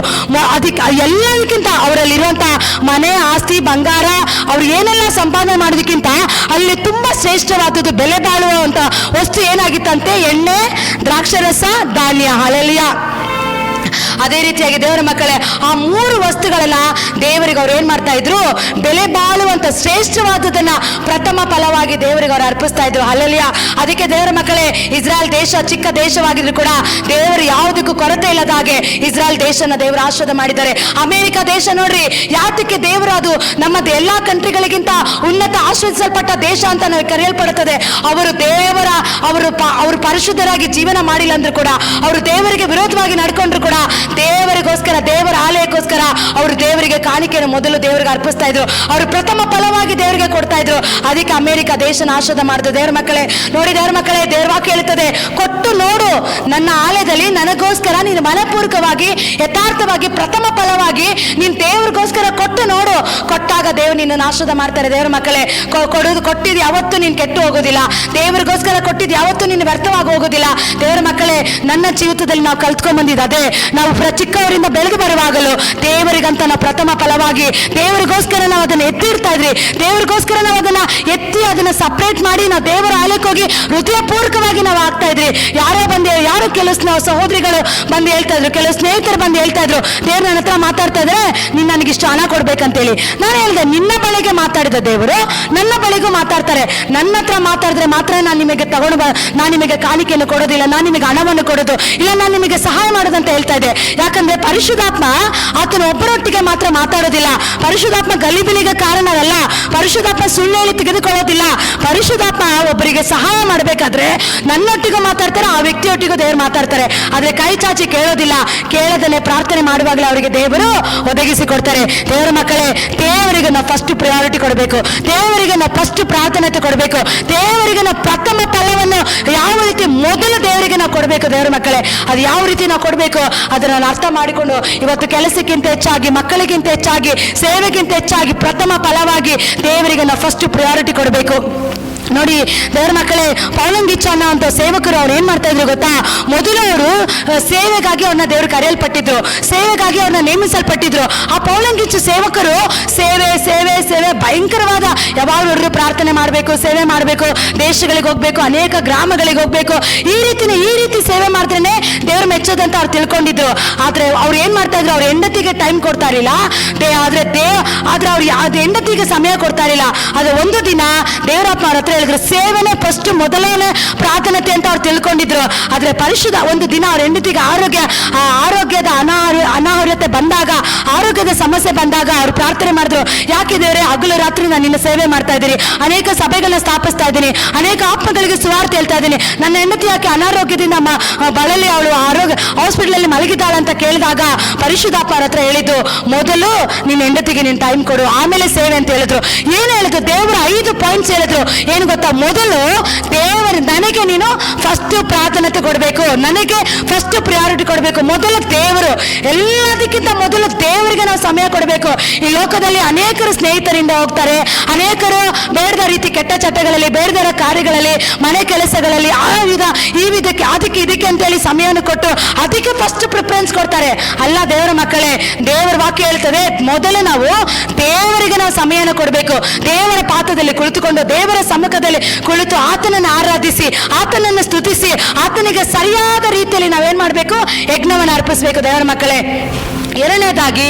ಅದಕ್ಕೆ ಎಲ್ಲದಕ್ಕಿಂತ ಅವರಲ್ಲಿರುವಂತ ಮನೆ, ಆಸ್ತಿ, ಬಂಗಾರ, ಅವ್ರು ಏನೆಲ್ಲ ಸಂಪಾದನೆ ಮಾಡೋದಕ್ಕಿಂತ ಅಲ್ಲಿ ತುಂಬಾ ಶ್ರೇಷ್ಠವಾದದ್ದು, ಬೆಲೆ ಬಾಳುವಂತ ವಸ್ತು ಏನಾಗಿತ್ತಂತೆ, ಎಣ್ಣೆ, ದ್ರಾಕ್ಷರಸ, ಧಾನ್ಯ. ಹಲ್ಲೆಲೂಯಾ. ಅದೇ ರೀತಿಯಾಗಿ ದೇವರ ಮಕ್ಕಳೇ, ಆ 3 ವಸ್ತುಗಳನ್ನ ದೇವರಿಗೆ ಅವ್ರು ಏನ್ ಮಾಡ್ತಾ ಇದ್ರು, ಬೆಲೆ ಬಾಳುವಂತ ಶ್ರೇಷ್ಠವಾದದನ್ನ ಪ್ರಥಮ ಫಲವಾಗಿ ದೇವರಿಗೆ ಅವ್ರು ಅರ್ಪಿಸ್ತಾ ಇದ್ರು. ಹಲ್ಲೆಲೂಯಾ. ಅದಕ್ಕೆ ದೇವರ ಮಕ್ಕಳೇ, ಇಸ್ರಾಯೇಲ್ ದೇಶ ಚಿಕ್ಕ ದೇಶವಾಗಿದ್ರು ಕೂಡ ದೇವರು ಯಾವುದಕ್ಕೂ ಕೊರತೆ ಇಲ್ಲದ ಹಾಗೆ ಇಸ್ರಾಯೇಲ್ ದೇಶನ ದೇವರು ಆಶೀರ್ವಾದ ಮಾಡಿದ್ದಾರೆ. ಅಮೆರಿಕ ದೇಶ ನೋಡ್ರಿ, ಯಾತಕ್ಕೆ ದೇವರು ಅದು ನಮ್ಮದು ಎಲ್ಲಾ ಕಂಟ್ರಿಗಳಿಗಿಂತ ಉನ್ನತ ಆಶೀರ್ವದಿಸಲ್ಪಟ್ಟ ದೇಶ ಅಂತ ನಾವು ಕರೆಯಲ್ಪಡುತ್ತದೆ. ಅವರು ಪರಿಶುದ್ಧರಾಗಿ ಜೀವನ ಮಾಡಿಲ್ಲ ಅಂದ್ರೂ ಕೂಡ, ಅವರು ದೇವರಿಗೆ ವಿರೋಧವಾಗಿ ನಡ್ಕೊಂಡ್ರು ಕೂಡ ದೇವರಿಗೋಸ್ಕರ, ದೇವರ ಆಲಯಕ್ಕೋಸ್ಕರ ಅವರು ದೇವರಿಗೆ ಕಾಣಿಕೆಯನ್ನು ಮೊದಲು ದೇವರಿಗೆ ಅರ್ಪಿಸ್ತಾ ಇದ್ರು. ಅವರು ಪ್ರಥಮ ಫಲವಾಗಿ ದೇವರಿಗೆ ಕೊಡ್ತಾ ಇದ್ರು. ಅದಕ್ಕೆ ಅಮೆರಿಕ ದೇಶನ ಆಶೀರ್ವಾದ ಮಾಡಿದ್ರು. ದೇವರ ಮಕ್ಕಳೇ, ನೋಡಿ ದೇವರ ಮಕ್ಕಳೇ, ದೇವರ ವಾಕ್ಯ ಹೇಳುತ್ತದೆ, ಕೊಟ್ಟು ನೋಡು, ನನ್ನ ಆಲಯದಲ್ಲಿ ನನಗೋಸ್ಕರ ನೀನು ಮನಪೂರ್ವಕವಾಗಿ ಯಥಾರ್ಥವಾಗಿ ಪ್ರಥಮ ಫಲವಾಗಿ ನೀನು ದೇವರಿಗೋಸ್ಕರ ಕೊಟ್ಟು ನೋಡು. ಕೊಟ್ಟಾಗ ದೇವರು ನಿನ್ನನ್ನು ಆಶೀರ್ವಾದ ಮಾಡ್ತಾರೆ. ದೇವರ ಮಕ್ಕಳೇ, ಕೊಟ್ಟಿದ್ದು ಯಾವತ್ತೂ ನೀನು ಕೆಟ್ಟು ಹೋಗೋದಿಲ್ಲ. ದೇವರಿಗೋಸ್ಕರ ಕೊಟ್ಟಿದ್ದು ಯಾವತ್ತೂ ನೀನು ವ್ಯರ್ಥವಾಗಿ ಹೋಗೋದಿಲ್ಲ. ದೇವರ ಮಕ್ಕಳೇ, ನನ್ನ ಜೀವಿತದಲ್ಲಿ ನಾವು ಕಲ್ತ್ಕೊಂಡ್ ಬಂದಿದ್ದು ಅದೇ. ನಾವು ಚಿಕ್ಕವರಿಂದ ಬೆಳೆದು ಬರುವಾಗಲೂ ದೇವರಿಗಂತ ನಾವು ಪ್ರಥಮ ಫಲವಾಗಿ ದೇವರಿಗೋಸ್ಕರ ನಾವು ಅದನ್ನ ಎತ್ತಿಡ್ತಾ ಇದ್ರಿ. ದೇವರಿಗೋಸ್ಕರ ನಾವು ಅದನ್ನ ಸಪರೇಟ್ ಮಾಡಿ ನಾವು ದೇವರ ಆಲಯಕ್ಕೆ ಹೋಗಿ ಹೃದಯಪೂರ್ವಕವಾಗಿ ನಾವು ಆಗ್ತಾ ಇದ್ರಿ. ಯಾರೋ ಕೆಲವು ನಾವು ಸಹೋದರಿಗಳು ಬಂದು ಹೇಳ್ತಾ ಇದ್ರು, ಕೆಲವು ಸ್ನೇಹಿತರು ಬಂದು ಹೇಳ್ತಾ ಇದ್ರು, ಇದ್ರು, ದೇವ್ರು ನನ್ನ ಹತ್ರ ಮಾತಾಡ್ತಾ ಇದ್ರೆ ನೀನ್ ನನಗೆ ಇಷ್ಟು ಹಣ ಕೊಡ್ಬೇಕಂತೇಳಿ. ನಾನು ಹೇಳಿದೆ, ನಿನ್ನ ಬಳಿಗೆ ಮಾತಾಡಿದ ದೇವರು ನನ್ನ ಬಳಿಗೂ ಮಾತಾಡ್ತಾರೆ. ನನ್ನ ಹತ್ರ ಮಾತಾಡಿದ್ರೆ ಮಾತ್ರ ನಾನು ನಿಮಗೆ ನಾನು ನಿಮಗೆ ಕಾಣಿಕೆಯನ್ನು ಕೊಡೋದಿಲ್ಲ, ನಾನು ನಿಮಗೆ ಹಣವನ್ನು ಕೊಡೋದು ಇಲ್ಲ, ನಾನು ನಿಮಗೆ ಸಹಾಯ ಮಾಡೋದಂತ ಹೇಳ್ತಾ ಇದ್ದೆ. ಯಾಕಂದ್ರೆ ಪರಿಶುದ್ಧಾತ್ಮ ಆತನ ಒಬ್ಬರೊಟ್ಟಿಗೆ ಮಾತ್ರ ಮಾತಾಡೋದಿಲ್ಲ. ಪರಿಶುದ್ಧಾತ್ಮ ಗಲಿಬಿಲಿಗೆ ಕಾರಣವಲ್ಲ. ಪರಿಶುದ್ಧಾತ್ಮ ಸುಳ್ಳು ಹೇಳಿ ತೆಗೆದುಕೊಳ್ಳೋದಿಲ್ಲ. ಪರಿಶುದ್ಧಾತ್ಮ ಒಬ್ಬರಿಗೆ ಸಹಾಯ ಮಾಡಬೇಕಾದ್ರೆ ನನ್ನೊಟ್ಟಿಗೂ ಮಾತಾಡ್ತಾರೆ, ಆ ವ್ಯಕ್ತಿಯೊಟ್ಟಿಗೂ ದೇವರು ಮಾತಾಡ್ತಾರೆ. ಆದ್ರೆ ಕೈ ಚಾಚಿ ಕೇಳೋದಿಲ್ಲ. ಕೇಳದನೆ ಪ್ರಾರ್ಥನೆ ಮಾಡುವಾಗಲೇ ಅವರಿಗೆ ದೇವರು ಒದಗಿಸಿ ಕೊಡ್ತಾರೆ. ದೇವರ ಮಕ್ಕಳೇ, ದೇವರಿಗೆ ನಾವು ಫಸ್ಟ್ ಪ್ರಯಾರಿಟಿ ಕೊಡಬೇಕು. ದೇವರಿಗೆ ನಾವು ಫಸ್ಟ್ ಪ್ರಾರ್ಥನೆ ಕೊಡಬೇಕು. ದೇವರಿಗೆ ನಾವು ಪ್ರಥಮ ಫಲವನ್ನು ಯಾವ ರೀತಿ ಮೊದಲು ದೇವರಿಗೆ ನಾವು ಕೊಡಬೇಕು. ದೇವರ ಮಕ್ಕಳೇ, ಅದು ಯಾವ ರೀತಿ ನಾವು ಕೊಡಬೇಕು ಅದನ್ನು ಅರ್ಥ ಮಾಡಿಕೊಂಡು ಇವತ್ತು ಕೆಲಸಕ್ಕಿಂತ ಹೆಚ್ಚಾಗಿ, ಮಕ್ಕಳಿಗಿಂತ ಹೆಚ್ಚಾಗಿ, ಸೇವೆಗಿಂತ ಹೆಚ್ಚಾಗಿ ಪ್ರಥಮ ಫಲವಾಗಿ ದೇವರಿಗೆ ನಾವು ಫಸ್ಟ್ ಪ್ರಯಾರಿಟಿ ಕೊಡಬೇಕು. ನೋಡಿ ದೇವರ ಮಕ್ಕಳೇ, ಪೌಲಂಗಿಚ್ಚ ಅನ್ನೋ ಸೇವಕರು ಅವ್ರು ಏನ್ ಮಾಡ್ತಾ ಇದ್ರು ಗೊತ್ತಾ? ಮೊದಲು ಅವರು ಸೇವೆಗಾಗಿ ಅವ್ರನ್ನ ದೇವರು ಕರೆಯಲ್ಪಟ್ಟಿದ್ರು, ಸೇವೆಗಾಗಿ ಅವ್ರನ್ನ ನೇಮಿಸಲ್ಪಟ್ಟಿದ್ರು. ಆ ಪೌಲಂಗಿಚ್ಚ ಸೇವಕರು ಸೇವೆ ಸೇವೆ ಸೇವೆ ಭಯಂಕರವಾದ, ಯಾವಾಗ ನೋಡಿದ್ರು ಪ್ರಾರ್ಥನೆ ಮಾಡಬೇಕು, ಸೇವೆ ಮಾಡಬೇಕು, ದೇಶಗಳಿಗೆ ಹೋಗ್ಬೇಕು, ಅನೇಕ ಗ್ರಾಮಗಳಿಗೆ ಹೋಗ್ಬೇಕು, ಈ ರೀತಿ ಸೇವೆ ಮಾಡಿದ್ರೇನೆ ದೇವ್ರು ಮೆಚ್ಚೋದಂತ ಅವ್ರು ತಿಳ್ಕೊಂಡಿದ್ರು. ಆದ್ರೆ ಅವ್ರು ಏನ್ ಮಾಡ್ತಾ ಇದ್ರು, ಅವ್ರ ಹೆಂಡತಿಗೆ ಟೈಮ್ ಕೊಡ್ತಾ ಇರಲಿಲ್ಲ. ಆದ್ರೆ ಅವ್ರು ಹೆಂಡತಿಗೆ ಸಮಯ ಕೊಡ್ತಾ ಇರಲಿಲ್ಲ. ಆದ್ರೆ ಒಂದು ದಿನ ದೇವರಪ್ಪ ಅವ್ರ ಹತ್ರ ಹೇಳಿದ್ರು, ಸೇವೆನೇ ಫಸ್ಟ್ ಮೊದಲನೇ ಪ್ರಾರ್ಥನತೆ ಅಂತ ಅವ್ರು ತಿಳ್ಕೊಂಡಿದ್ರು. ಆದ್ರೆ ಪರಿಶುದ್ಧ ಒಂದು ದಿನ ಅವ್ರ ಹೆಂಡತಿಗೆ ಆರೋಗ್ಯದ ಅನಾರೋಗ್ಯತೆ ಬಂದಾಗ, ಆರೋಗ್ಯದ ಸಮಸ್ಯೆ ಬಂದಾಗ ಅವ್ರು ಪ್ರಾರ್ಥನೆ ಮಾಡಿದ್ರು, ಯಾಕೆ ದೇವರೇ ಹಗಲು ರಾತ್ರಿ ನಾನು ನಿನ್ನ ಸೇವೆ ಮಾಡ್ತಾ ಇದ್ದೀನಿ, ಅನೇಕ ಸಭೆಗಳನ್ನ ಸ್ಥಾಪಿಸ್ತಾ ಇದ್ದೀನಿ, ಅನೇಕ ಆತ್ಮಗಳಿಗೆ ಸುವಾರ್ತೆ ಹೇಳ್ತಾ ಇದ್ದೀನಿ, ನನ್ನ ಹೆಂಡತಿ ಯಾಕೆ ಅನಾರೋಗ್ಯದಿಂದ ಬಳಲಿ ಅವಳು ಹಾಸ್ಪಿಟಲ್ ಅಲ್ಲಿ ಮಲಗಿದ್ದಾಳೆ ಅಂತ ಕೇಳಿದಾಗ ಪರಿಶುದ್ಧಾತ್ಮ ಅವ್ರ ಹತ್ರ ಹೇಳಿದ್ದು, ಮೊದಲು ನಿನ್ನ ಹೆಂಡತಿಗೆ ನೀನು ಟೈಮ್ ಕೊಡು, ಆಮೇಲೆ ಸೇವೆ ಅಂತ ಹೇಳಿದ್ರು. ಏನು ಹೇಳಿದ್ರು? ದೇವರು 5 ಪಾಯಿಂಟ್ಸ್ ಹೇಳಿದ್ರು. ಏನು ಗೊತ್ತಾ? ಮೊದಲು ನನಗೆ ನೀನು ಫಸ್ಟ್ ಪ್ರಾರ್ಥನತೆ ಕೊಡಬೇಕು, ನನಗೆ ಫಸ್ಟ್ ಪ್ರಿಯಾರಿಟಿ ಕೊಡಬೇಕು. ಮೊದಲು ದೇವರು, ಎಲ್ಲದಕ್ಕಿಂತ ಮೊದಲು ದೇವರಿಗೆ ನಾವು ಸಮಯ ಕೊಡಬೇಕು. ಈ ಲೋಕದಲ್ಲಿ ಅನೇಕರು ಸ್ನೇಹಿತರಿಂದ ಹೋಗ್ತಾರೆ, ಅನೇಕರು ಬೇಡದ ರೀತಿ ಕೆಟ್ಟ ಚಟಗಳಲ್ಲಿ, ಬೇಡದ ಕಾರ್ಯಗಳಲ್ಲಿ, ಮನೆ ಕೆಲಸಗಳಲ್ಲಿ, ಈ ವಿಧಕ್ಕೆ ಅದಕ್ಕೆ ಇದಕ್ಕೆ ಅಂತೇಳಿ ಸಮಯವನ್ನು ಕೊಟ್ಟು ಅದಕ್ಕೆ ಫಸ್ಟ್ ಪ್ರಿಫರೆನ್ಸ್ ಕೊಡ್ತಾರೆ. ಅಲ್ಲ ದೇವರ ಮಕ್ಕಳೇ, ದೇವರ ವಾಕ್ಯ ಹೇಳ್ತದೆ, ಮೊದಲು ನಾವು ದೇವರಿಗೆ ನಾವು ಸಮಯನ ಕೊಡಬೇಕು. ದೇವರ ಪಾತ್ರದಲ್ಲಿ ಕುಳಿತುಕೊಂಡು, ದೇವರ ಸಮ್ಮುಖದಲ್ಲಿ ಕುಳಿತು ಆತನನ್ನು ಆರಾಧಿಸಿ, ಆತನನ್ನು ಸ್ತುತಿಸಿ, ಆತನಿಗೆ ಸರಿಯಾದ ರೀತಿಯಲ್ಲಿ ನಾವೇನ್ ಮಾಡಬೇಕು? ಯಜ್ಞವನ್ನು ಅರ್ಪಿಸಬೇಕು. ದೇವರ ಮಕ್ಕಳೇ, ಎರಡನೇದಾಗಿ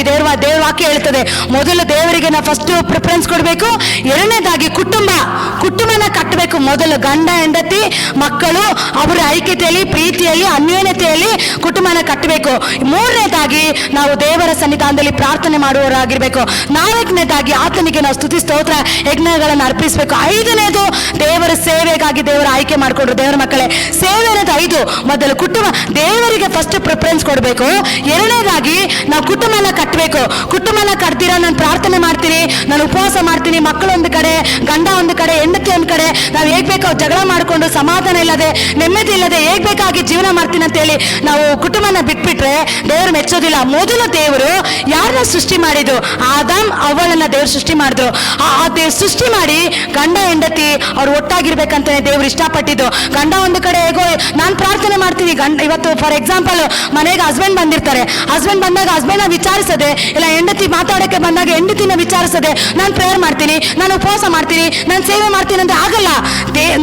ದೇವರ ವಾಕ್ಯ ಹೇಳ್ತದೆ, ಮೊದಲು ದೇವರಿಗೆ ನಾವು ಫಸ್ಟ್ ಪ್ರಿಫರೆನ್ಸ್ ಕೊಡಬೇಕು. ಎರಡನೇದಾಗಿ ಕುಟುಂಬನ ಕಟ್ಟಬೇಕು. ಮೊದಲು ಗಂಡ ಹೆಂಡತಿ ಮಕ್ಕಳು ಅವರ ಐಕ್ಯತೆಯಲ್ಲಿ, ಪ್ರೀತಿಯಲ್ಲಿ, ಅನ್ಯೋನ್ಯತೆಯಲ್ಲಿ ಕುಟುಂಬನ ಕಟ್ಟಬೇಕು. ಮೂರನೇದಾಗಿ ನಾವು ದೇವರ ಸನ್ನಿಧಾನದಲ್ಲಿ ಪ್ರಾರ್ಥನೆ ಮಾಡುವವರಾಗಿರ್ಬೇಕು. ನಾಲ್ಕನೇದಾಗಿ ಆತನಿಗೆ ನಾವು ಸ್ತುತಿ ಸ್ತೋತ್ರ ಯಜ್ಞಗಳನ್ನು ಅರ್ಪಿಸಬೇಕು. ಐದನೇದು ದೇವರ ಸೇವೆಗಾಗಿ ದೇವರ ಆಯ್ಕೆ ಮಾಡಿಕೊಂಡ್ರು. ದೇವರ ಮಕ್ಕಳೇ, ಸೇವೆ ಅನ್ನೋದು 5. ಮೊದಲು ಕುಟುಂಬ, ದೇವರಿಗೆ ಫಸ್ಟ್ ಪ್ರಿಫರೆನ್ಸ್ ಕೊಡಬೇಕು. ಎರಡನೇದಾಗಿ ನಾವು ಕುಟುಂಬನ ಕಟ್ಟಬೇಕು. ಕುಟುಂಬನ ಕಟ್ತೀರಾ, ನಾನು ಪ್ರಾರ್ಥನೆ ಮಾಡ್ತೀನಿ, ನಾನು ಉಪವಾಸ ಮಾಡ್ತೀನಿ, ಮಕ್ಕಳು ಒಂದು ಕಡೆ, ಗಂಡ ಒಂದು ಕಡೆ, ಹೆಂಡತಿ ಒಂದು ಕಡೆ, ನಾವು ಹೇಗ್ ಬೇಕೋ ಜಗಳ ಮಾಡಿಕೊಂಡು ಸಮಾಧಾನ ಇಲ್ಲದೆ, ನೆಮ್ಮದಿ ಇಲ್ಲದೆ ಹೇಗ್ ಬೇಕಾಗಿ ಜೀವನ ಮಾಡ್ತೀನಿ ಅಂತೇಳಿ ನಾವು ಕುಟುಂಬನ ಬಿಟ್ಬಿಟ್ರೆ ದೇವರು ಮೆಚ್ಚೋದಿಲ್ಲ. ಮೊದಲು ದೇವರು ಯಾರನ್ನ ಸೃಷ್ಟಿ ಮಾಡಿದ್ರು? ಆದಾಮ್ ಅವ್ವಳನ್ನ ದೇವರು ಸೃಷ್ಟಿ ಮಾಡಿದ್ರು. ಆ ದೇವ್ರು ಸೃಷ್ಟಿ ಮಾಡಿ ಗಂಡ ಹೆಂಡತಿ ಅವ್ರು ಒಟ್ಟಾಗಿರ್ಬೇಕಂತಾನೆ ದೇವ್ರು ಇಷ್ಟಪಟ್ಟಿದ್ದು. ಗಂಡ ಒಂದು ಕಡೆ ಹೇಗೋ ನಾನು ಪ್ರಾರ್ಥನೆ ಮಾಡ್ತೀನಿ, ಇವತ್ತು ಫಾರ್ ಎಕ್ಸಾಂಪಲ್ ಮನೆಗೆ ಹಸ್ಬೆಂಡ್ ಬಂದಿರ್ತಾರೆ, ಹಸ್ಬೆಂಡ್ ಬಂದಾಗ ಹಸ್ಬೆಂಡ್ನ ವಿಚಾರಿಸದೆ, ಇಲ್ಲ ಹೆಂಡತಿ ಮಾತಾಡೋಕ್ಕೆ ಬಂದಾಗ ಹೆಂಡತಿನ ವಿಚಾರಿಸದೆ ನಾನು ಪ್ರೇಯರ್ ಮಾಡ್ತೀನಿ, ನಾನು ಉಪವಾಸ ಮಾಡ್ತೀನಿ, ನಾನು ಸೇವೆ ಮಾಡ್ತೀನಿ ಅಂದ್ರೆ ಆಗಲ್ಲ.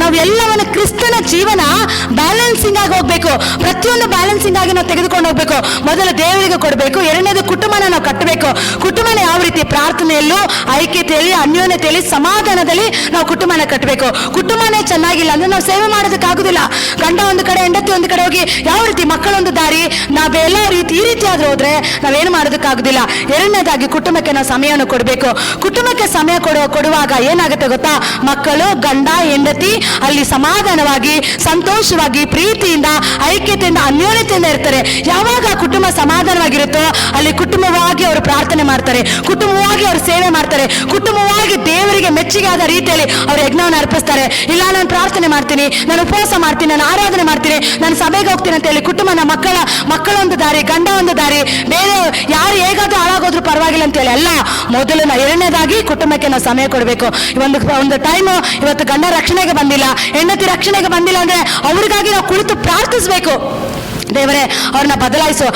ನಾವೆಲ್ಲವನ್ನು ಕ್ರಿಸ್ತನ ಜೀವನ ಬ್ಯಾಲೆನ್ಸಿಂಗ್ ಆಗಿ ಹೋಗ್ಬೇಕು. ಪ್ರತಿಯೊಂದು ಬ್ಯಾಲೆನ್ಸಿಂಗ್ ಆಗಿ ನಾವು ತೆಗೆದುಕೊಂಡು ಹೋಗ್ಬೇಕು. ಮೊದಲು ದೇವರಿಗೆ ಕೊಡಬೇಕು, ಎರಡನೇದು ಕುಟುಂಬನ ನಾವು ಕಟ್ಟಬೇಕು. ಕುಟುಂಬನ ಯಾವ ರೀತಿ? ಪ್ರಾರ್ಥನೆಯಲ್ಲೂ, ಐಕ್ಯತೆಯಲ್ಲಿ, ಅನ್ಯೋನ್ಯತೆಯಲ್ಲಿ, ಸಮಾಧಾನದಲ್ಲಿ ನಾವು ಕುಟುಂಬನ ಕಟ್ಟಬೇಕು. ಕುಟುಂಬನೇ ಚೆನ್ನಾಗಿಲ್ಲ ಅಂದ್ರೆ ನಾವು ಸೇವೆ ಮಾಡೋದಕ್ಕಾಗುದಿಲ್ಲ. ಗಂಡ ಒಂದು ಕಡೆ, ಹೆಂಡತಿ ಒಂದು ಕಡೆ ಹೋಗಿ ಯಾವ ರೀತಿ, ಮಕ್ಕಳೊಂದು ದಾರಿ, ನಾವೆಲ್ಲ ಈ ರೀತಿ ಆದ್ರೂ ಹೋದ್ರೆ ನಾವೇನು ಮಾಡೋದಕ್ಕಾಗುದಿಲ್ಲ. ಎರಡನೇದಾಗಿ ಕುಟುಂಬಕ್ಕೆ ನಾವು ಸಮಯವನ್ನು ಕೊಡಬೇಕು. ಕುಟುಂಬಕ್ಕೆ ಸಮಯ ಕೊಡುವಾಗ ಏನಾಗುತ್ತೆ ಗೊತ್ತಾ? ಮಕ್ಕಳು, ಗಂಡ, ಹೆಂಡತಿ ಅಲ್ಲಿ ಸಮಾಧಾನವಾಗಿ, ಸಂತೋಷವಾಗಿ, ಪ್ರೀತಿಯಿಂದ, ಐಕ್ಯತೆಯಿಂದ, ಅನ್ಯೋನ್ಯತೆಯಿಂದ ಇರ್ತಾರೆ. ಯಾವಾಗ ಕುಟುಂಬ ಸಮಾಧಾನವಾಗಿರುತ್ತೋ ಅಲ್ಲಿ ಕುಟುಂಬವಾಗಿ ಅವರು ಪ್ರಾರ್ಥನೆ ಮಾಡ್ತಾರೆ, ಕುಟುಂಬವಾಗಿ ಅವರು ಸೇವೆ ಮಾಡ್ತಾರೆ, ಕುಟುಂಬವಾಗಿ ದೇವರಿಗೆ ಮೆಚ್ಚುಗೆ ಆದ ರೀತಿಯಲ್ಲಿ ಅವರು ಯಜ್ಞವನ್ನು ಅರ್ಪಿಸ್ತಾರೆ. ಇಲ್ಲ ನಾನು ಪ್ರಾರ್ಥನೆ ಮಾಡ್ತೀನಿ, ನಾನು ಉಪವಾಸ ಮಾಡ್ತೀನಿ, ನಾನು ಆರಾಧನೆ ಮಾಡ್ತೀನಿ, ನಾನು ಸಭೆಗೆ ಹೋಗ್ತೀನಿ ಅಂತ ಹೇಳಿ ಕುಟುಂಬನ ಮಕ್ಕಳೊಂದು ದಾರಿ, ಗಂಡ ಒಂದು ದಾರಿ, ಬೇರೆ ಯಾರು ಹೇಗಾದ್ರೂ ಹಾಳಾಗೋದ್ರು ಪರವಾಗಿಲ್ಲ ಅಂತೇಳಿ ಅಲ್ಲ. ಮೊದಲು ಎರಡನೇದಾಗಿ ಕುಟುಂಬಕ್ಕೆ ನಾವು ಸಮಯ ಕೊಡಬೇಕು. ಒಂದು ಟೈಮ್ ಇವತ್ತು ಗಂಡ ರಕ್ಷಣೆಗೆ ಬಂದಿಲ್ಲ, ಹೆಂಡತಿ ರಕ್ಷಣೆಗೆ ಬಂದಿಲ್ಲ ಅಂದ್ರೆ ಅವ್ರಿಗಾಗಿ ನಾವು ಕುಳಿತು ಪ್ರಾರ್ಥಿಸ್ಬೇಕು. ದೇವರೇ ಅವ್ರನ್ನ ಬದಲಾಯಿಸು.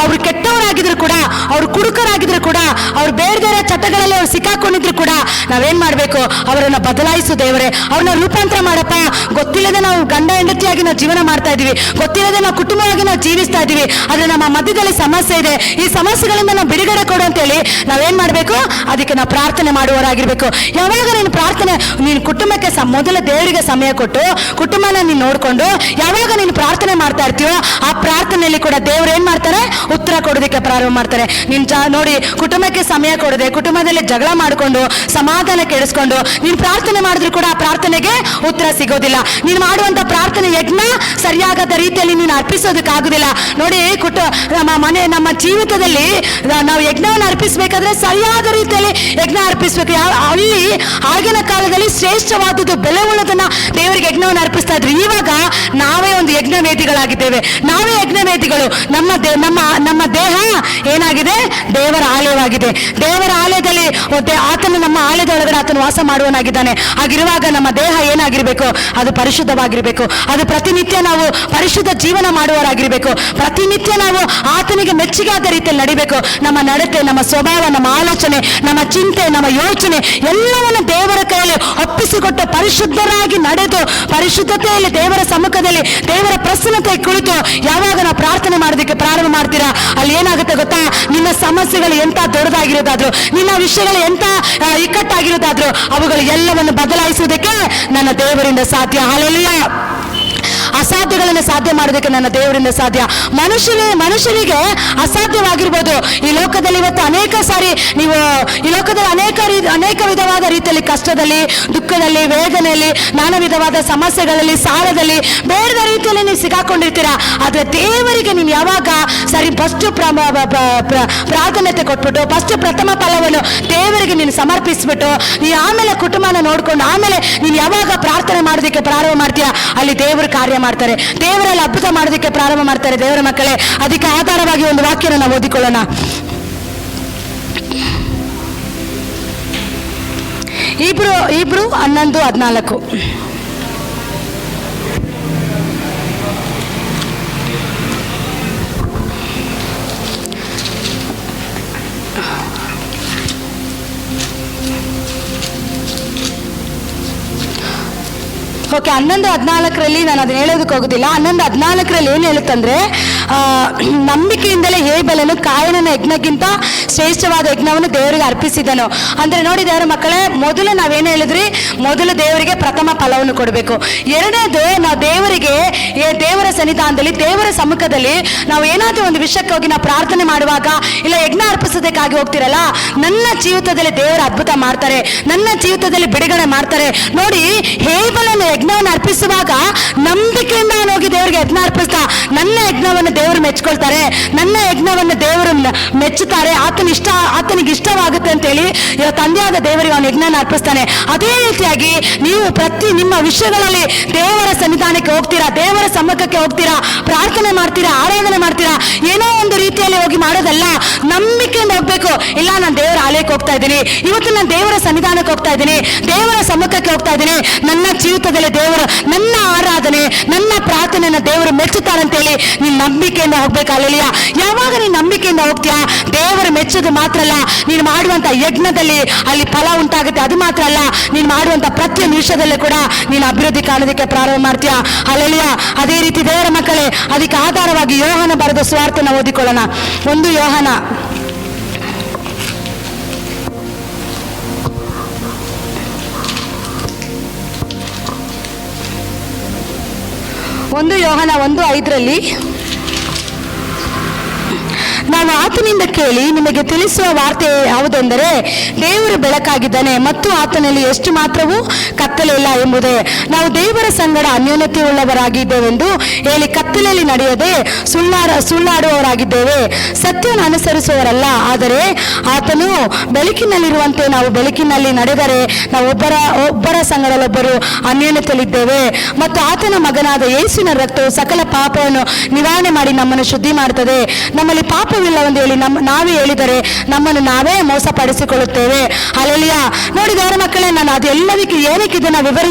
ಅವ್ರು ಕೆಟ್ಟವರಾಗಿದ್ರು ಕೂಡ, ಅವ್ರು ಕುಡುಕರಾಗಿದ್ರು ಕೂಡ, ಅವ್ರು ಬೇರೆ ಚಟಗಳಲ್ಲಿ ಅವ್ರು ಸಿಕ್ಕಾಕೊಂಡಿದ್ರು ಕೂಡ ನಾವೇನ್ ಮಾಡ್ಬೇಕು? ಅವರನ್ನ ಬದಲಾಯಿಸು ದೇವರೇ. ಅವ್ರನ್ನ ರೂಪಾಂತರ ಮಾಡಪ್ಪ. ಗೊತ್ತಿಲ್ಲದೆ ನಾವು ಗಂಡ ಹೆಂಡತಿಯಾಗಿ ನಾವು ಜೀವನ ಮಾಡ್ತಾ ಇದೀವಿ, ಗೊತ್ತಿಲ್ಲದೆ ನಾವು ಕುಟುಂಬವಾಗಿ ನಾವು ಜೀವಿಸ್ತಾ ಇದೀವಿ. ಆದ್ರೆ ನಮ್ಮ ಮಧ್ಯದಲ್ಲಿ ಸಮಸ್ಯೆ ಇದೆ. ಈ ಸಮಸ್ಯೆಗಳಿಂದ ನಾವು ಬಿಡುಗಡೆ ಕೊಡು ಅಂತೇಳಿ ನಾವೇನ್ ಮಾಡ್ಬೇಕು? ಅದಕ್ಕೆ ನಾವು ಪ್ರಾರ್ಥನೆ ಮಾಡುವವರಾಗಿರ್ಬೇಕು. ಯಾವಾಗ ನೀನು ಪ್ರಾರ್ಥನೆ, ನೀನು ಕುಟುಂಬಕ್ಕೆ ಮೊದಲ ದೇವರಿಗೆ ಸಮಯ ಕೊಟ್ಟು ಕುಟುಂಬನ ನೀನು ನೋಡ್ಕೊಂಡು ಯಾವಾಗ ನೀನು ಪ್ರಾರ್ಥನೆ ಮಾಡ್ತಾ ಇರ್ತೀಯೋ ಆ ಪ್ರಾರ್ಥನೆಯಲ್ಲಿ ಕೂಡ ದೇವರು ಏನ್ ಮಾಡ್ತಾರೆ? ಉತ್ತರ ಕೊಡೋದಕ್ಕೆ ಪ್ರಾರಂಭ ಮಾಡ್ತಾರೆ. ನೀನ್ ನೋಡಿ, ಕುಟುಂಬಕ್ಕೆ ಸಮಯ ಕೊಡದೆ ಕುಟುಂಬದಲ್ಲಿ ಜಗಳ ಮಾಡಿಕೊಂಡು ಸಮಾಧಾನ ಕೆಡಿಸ್ಕೊಂಡು ನೀನು ಪ್ರಾರ್ಥನೆ ಮಾಡಿದ್ರು ಕೂಡ ಆ ಪ್ರಾರ್ಥನೆಗೆ ಉತ್ತರ ಸಿಗೋದಿಲ್ಲ. ನೀನು ಮಾಡುವಂತ ಪ್ರಾರ್ಥನೆ ಯಜ್ಞ ಸರಿಯಾದ ರೀತಿಯಲ್ಲಿ ನೀನು ಅರ್ಪಿಸೋದಕ್ಕಾಗುದಿಲ್ಲ. ನೋಡಿ, ನಮ್ಮ ಜೀವಿತದಲ್ಲಿ ನಾವು ಯಜ್ಞವನ್ನು ಅರ್ಪಿಸಬೇಕಾದ್ರೆ ಸರಿಯಾದ ರೀತಿಯಲ್ಲಿ ಯಜ್ಞ ಅರ್ಪಿಸಬೇಕು. ಅಲ್ಲಿ ಆಗಿನ ಕಾಲದಲ್ಲಿ ಶ್ರೇಷ್ಠವಾದದ್ದು ಬೆಲೆ ಉಳ್ಳದನ್ನ ದೇವರಿಗೆ ಯಜ್ಞವನ್ನು ಅರ್ಪಿಸ್ತಾ ಇದ್ರು. ಇವಾಗ ನಾವೇ ಒಂದು ಯಜ್ಞ ವೇದಿಗಳಾಗಿದ್ದೇವೆ. ನಾವೇ ಯಜ್ಞ ವೇದಿಗಳು. ನಮ್ಮ ದೇಹ ಏನಾಗಿದೆ? ದೇವರ ಆಲಯವಾಗಿದೆ. ದೇವರ ಆಲಯದಲ್ಲಿ ಆತನು, ನಮ್ಮ ಆಲಯದ ಒಳಗಡೆ ಆತನು ವಾಸ ಮಾಡುವನಾಗಿದ್ದಾನೆ. ಹಾಗಿರುವಾಗ ನಮ್ಮ ದೇಹ ಏನಾಗಿರ್ಬೇಕು? ಅದು ಪರಿಶುದ್ಧವಾಗಿರ್ಬೇಕು. ಅದು ಪ್ರತಿನಿತ್ಯ ನಾವು ಪರಿಶುದ್ಧ ಜೀವನ ಮಾಡುವವರಾಗಿರ್ಬೇಕು. ಪ್ರತಿನಿತ್ಯ ನಾವು ಆತನಿಗೆ ಮೆಚ್ಚುಗೆ ಆದ ರೀತಿಯಲ್ಲಿ ನಡಿಬೇಕು. ನಮ್ಮ ನಡತೆ, ನಮ್ಮ ಸ್ವಭಾವ, ನಮ್ಮ ಆಲೋಚನೆ, ನಮ್ಮ ಚಿಂತೆ, ನಮ್ಮ ಯೋಚನೆ ಎಲ್ಲವನ್ನು ದೇವರ ಕೈಯಲ್ಲಿ ಒಪ್ಪಿಸಿಕೊಟ್ಟು ಪರಿಶುದ್ಧರಾಗಿ ನಡೆದು ಪರಿಶುದ್ಧತೆಯಲ್ಲಿ ದೇವರ ಸಮ್ಮುಖದಲ್ಲಿ ದೇವರ ಪ್ರಸನ್ನತೆ ಕುಳಿತು ಯಾವಾಗ ನಾವು ಪ್ರಾರ್ಥನೆ ಮಾಡೋದಕ್ಕೆ ಪ್ರಾರಂಭ ಮಾಡ್ತೀರಾ, ಅಲ್ಲಿ ಏನಾಗುತ್ತೆ ಗೊತ್ತಾ? ನಿನ್ನ ಸಮಸ್ಯೆಗಳು ಎಂತ ದೊಡ್ಡದಾಗಿರೋದಾದ್ರು, ನಿನ್ನ ವಿಷಯಗಳು ಎಂತ ಇಕ್ಕಟ್ಟಾಗಿರೋದಾದ್ರು ಅವುಗಳು ಎಲ್ಲವನ್ನು ಬದಲಾಯಿಸುವುದಕ್ಕೆ ನನ್ನ ದೇವರಿಂದ ಸಾಧ್ಯ. ಹಲ್ಲೆಲೂಯಾ. ಅಸಾಧ್ಯಗಳನ್ನು ಸಾಧ್ಯ ಮಾಡೋದಕ್ಕೆ ನನ್ನ ದೇವರಿಂದ ಸಾಧ್ಯ. ಮನುಷ್ಯನಿಗೆ ಅಸಾಧ್ಯವಾಗಿರ್ಬೋದು. ಈ ಲೋಕದಲ್ಲಿ ಇವತ್ತು ಅನೇಕ ಸಾರಿ ನೀವು ಈ ಲೋಕದಲ್ಲಿ ಅನೇಕ ವಿಧವಾದ ರೀತಿಯಲ್ಲಿ ಕಷ್ಟದಲ್ಲಿ, ದುಃಖದಲ್ಲಿ, ವೇದನೆಯಲ್ಲಿ, ನಾನಾ ವಿಧವಾದ ಸಮಸ್ಯೆಗಳಲ್ಲಿ, ಸಾಲದಲ್ಲಿ, ಬೇರೆ ರೀತಿಯಲ್ಲಿ ನೀವು ಸಿಗಾಕೊಂಡಿರ್ತೀರಾ. ಆದ್ರೆ ದೇವರಿಗೆ ನೀವು ಯಾವಾಗ ಸರಿ ಫಸ್ಟ್ ಪ್ರಾಧಾನ್ಯತೆ ಕೊಟ್ಬಿಟ್ಟು ಫಸ್ಟ್ ಪ್ರಥಮ ಫಲವನ್ನು ದೇವರಿಗೆ ನೀನು ಸಮರ್ಪಿಸ್ಬಿಟ್ಟು ನೀನು ಆಮೇಲೆ ಕುಟುಂಬನ ನೋಡ್ಕೊಂಡು ಆಮೇಲೆ ನೀನು ಯಾವಾಗ ಪ್ರಾರ್ಥನೆ ಮಾಡೋದಕ್ಕೆ ಪ್ರಾರಂಭ ಮಾಡ್ತೀಯಾ, ಅಲ್ಲಿ ದೇವರು ಕಾರ್ಯ ಮಾಡ್ತಾರೆ. ದೇವರಲ್ಲಿ ಅದ್ಭುತ ಮಾಡೋದಕ್ಕೆ ಪ್ರಾರಂಭ ಮಾಡ್ತಾರೆ. ದೇವರ ಮಕ್ಕಳೇ, ಅದಕ್ಕೆ ಆಧಾರವಾಗಿ ಒಂದು ವಾಕ್ಯನ ನಾವು ಓದಿಕೊಳ್ಳೋಣ. ಇಬ್ರು 11:14. ಓಕೆ, 11:14 ನಾನು ಅದನ್ನ ಹೇಳೋದಕ್ಕೆ ಹೋಗುದಿಲ್ಲ. 11:14 ಏನು ಹೇಳುತ್ತಂದ್ರೆ, ನಂಬಿಕೆಯಿಂದಲೇ ಹೇಬೆಲನು ಕಾಯನನ ಯಜ್ಞಕ್ಕಿಂತ ಶ್ರೇಷ್ಠವಾದ ಯಜ್ಞವನ್ನು ದೇವರಿಗೆ ಅರ್ಪಿಸಿದನು. ಅಂದ್ರೆ ನೋಡಿ ದೇವರ ಮಕ್ಕಳೇ, ಮೊದಲು ನಾವೇನು ಹೇಳಿದ್ರಿ? ಮೊದಲು ದೇವರಿಗೆ ಪ್ರಥಮ ಫಲವನ್ನು ಕೊಡಬೇಕು. ಎರಡನೇದು, ನಾವು ದೇವರ ಸನ್ನಿಧಾನದಲ್ಲಿ ದೇವರ ಸಮ್ಮುಖದಲ್ಲಿ ನಾವು ಏನಾದರೂ ಒಂದು ವಿಷಯಕ್ಕೆ ಹೋಗಿ ನಾವು ಪ್ರಾರ್ಥನೆ ಮಾಡುವಾಗ ಇಲ್ಲ ಯಜ್ಞ ಅರ್ಪಿಸೋದಕ್ಕಾಗಿ ಹೋಗ್ತಿರಲ್ಲ, ನನ್ನ ಜೀವಿತದಲ್ಲಿ ದೇವರ ಅದ್ಭುತ ಮಾಡ್ತಾರೆ, ನನ್ನ ಜೀವಿತದಲ್ಲಿ ಬಿಡುಗಡೆ ಮಾಡ್ತಾರೆ. ನೋಡಿ, ಹೇಬೆಲನು ಯಜ್ಞವನ್ನು ಅರ್ಪಿಸುವಾಗ ನಂಬಿಕೆಯಿಂದ ಹೋಗಿ ದೇವರಿಗೆ ಯಜ್ಞ ಅರ್ಪಿಸ್ತಾ ನನ್ನ ಯಜ್ಞವನ್ನು ದೇವರು ಮೆಚ್ಕೊಳ್ತಾರೆ, ನನ್ನ ಯಜ್ಞವನ್ನು ದೇವರು ಮೆಚ್ಚುತ್ತಾರೆ, ಆತನಿಗೆ ಇಷ್ಟವಾಗುತ್ತೆ ಅಂತೇಳಿ ತಂದೆಯಾದ ದೇವರಿಗೆ ಅವನು ಯಜ್ಞನ ಅರ್ಪಿಸ್ತಾನೆ. ಅದೇ ರೀತಿಯಾಗಿ ನೀವು ನಿಮ್ಮ ವಿಷಯಗಳಲ್ಲಿ ದೇವರ ಸನ್ನಿಧಾನಕ್ಕೆ ಹೋಗ್ತೀರಾ, ದೇವರ ಸಮ್ಮುಖಕ್ಕೆ ಹೋಗ್ತೀರಾ, ಪ್ರಾರ್ಥನೆ ಮಾಡ್ತೀರಾ, ಆರಾಧನೆ ಮಾಡ್ತೀರಾ. ಏನೋ ಒಂದು ರೀತಿಯಲ್ಲಿ ಹೋಗಿ ಮಾಡೋದಲ್ಲ, ನಂಬಿಕೆಯಿಂದ ಹೋಗ್ಬೇಕು. ಇಲ್ಲ, ನಾನು ದೇವರ ಆಲಯಕ್ಕೆ ಹೋಗ್ತಾ ಇದ್ದೀನಿ, ಇವತ್ತು ನಾನು ದೇವರ ಸನ್ನಿಧಾನಕ್ಕೆ ಹೋಗ್ತಾ ಇದ್ದೀನಿ, ದೇವರ ಸಮ್ಮುಖಕ್ಕೆ ಹೋಗ್ತಾ ಇದ್ದೀನಿ, ನನ್ನ ಜೀವಿತದಲ್ಲಿ ದೇವರು ನನ್ನ ಆರಾಧನೆ, ನನ್ನ ಪ್ರಾರ್ಥನೆಯನ್ನು ದೇವರು ಮೆಚ್ಚುತ್ತಾರಂತೇಳಿ ನೀನು ನಂಬಿಕೆಯಿಂದ ಹೋಗ್ಬೇಕು. ಅಲ್ಲೆಲ್ಲ ಯಾವಾಗ ನೀನು ನಂಬಿಕೆಯಿಂದ ಹೋಗ್ತೀಯಾ, ದೇವರು ಮೆಚ್ಚೋದು ಮಾತ್ರ ಅಲ್ಲ, ನೀನು ಮಾಡುವಂತ ಯಜ್ಞದಲ್ಲಿ ಅಲ್ಲಿ ಫಲ ಉಂಟಾಗುತ್ತೆ. ಅದು ಮಾತ್ರ ಅಲ್ಲ, ನೀನು ಮಾಡುವಂತ ಪ್ರತಿಯೊಂದು ವಿಷಯದಲ್ಲೂ ಕೂಡ ನೀನು ಅಭಿವೃದ್ಧಿ ಕಾಣೋದಕ್ಕೆ ಪ್ರಾರಂಭ ಮಾಡ್ತೀಯಾ. ಅಲ್ಲೆಲ್ಲ ಅದೇ ರೀತಿ ದೇವರ ಮಕ್ಕಳೇ, ಅದಕ್ಕೆ ಆಧಾರವಾಗಿ ಯೋಹಾನ ಬರೆದ ಸುವಾರ್ತೆಯನ್ನು ಓದಿಕೊಳ್ಳೋಣ. 1 ಯೋಹಾನ 1:5 ನಾನು ಆತನಿಂದ ಕೇಳಿ ನಿಮಗೆ ತಿಳಿಸುವ ವಾರ್ತೆ ಯಾವುದೆಂದರೆ, ದೇವರು ಬೆಳಕಾಗಿದ್ದಾನೆ ಮತ್ತು ಆತನಲ್ಲಿ ಎಷ್ಟು ಮಾತ್ರವೂ ಕತ್ತಲೆ ಇಲ್ಲ ಎಂಬುದೇ. ನಾವು ದೇವರ ಸಂಗಡ ಅನ್ಯೋನ್ಯತೆ ಉಳ್ಳವರಾಗಿದ್ದೇವೆಂದು ಹೇಳಿ ಕತ್ತಲೆಯಲ್ಲಿ ನಡೆಯದೆ ಸುಳ್ಳಾಡುವವರಾಗಿದ್ದೇವೆ. ಸತ್ಯವನ್ನು ಅನುಸರಿಸುವವರಲ್ಲ, ಆದರೆ ಆತನು ಬೆಳಕಿನಲ್ಲಿರುವಂತೆ ನಾವು ಬೆಳಕಿನಲ್ಲಿ ನಡೆದರೆ ನಾವು ಒಬ್ಬರ ಸಂಗಡಲ್ಲೊಬ್ಬರು ಅನ್ಯೋನ್ಯತೆಯಲ್ಲಿದ್ದೇವೆ. ಮತ್ತು ಆತನ ಮಗನಾದ ಯೇಸುವಿನ ರಕ್ತವು ಸಕಲ ಪಾಪವನ್ನು ನಿವಾರಣೆ ಮಾಡಿ ನಮ್ಮನ್ನು ಶುದ್ಧಿ ಮಾಡುತ್ತದೆ. ನಮ್ಮಲ್ಲಿ ಪಾಪವಿಲ್ಲವೆಂದು ಎಂದು ಹೇಳಿ ನಾವೇ ಹೇಳಿದರೆ ನಮ್ಮನ್ನು ನಾವೇ ಮೋಸಪಡಿಸಿಕೊಳ್ಳುತ್ತೇವೆ. ಹಲ್ಲೆಲೂಯ. ನೋಡಿ ದೇವರ ಮಕ್ಕಳೇ, ನಾನು ಅದೆಲ್ಲದಕ್ಕೆ ಏನಕ್ಕೆ ಇದನ್ನ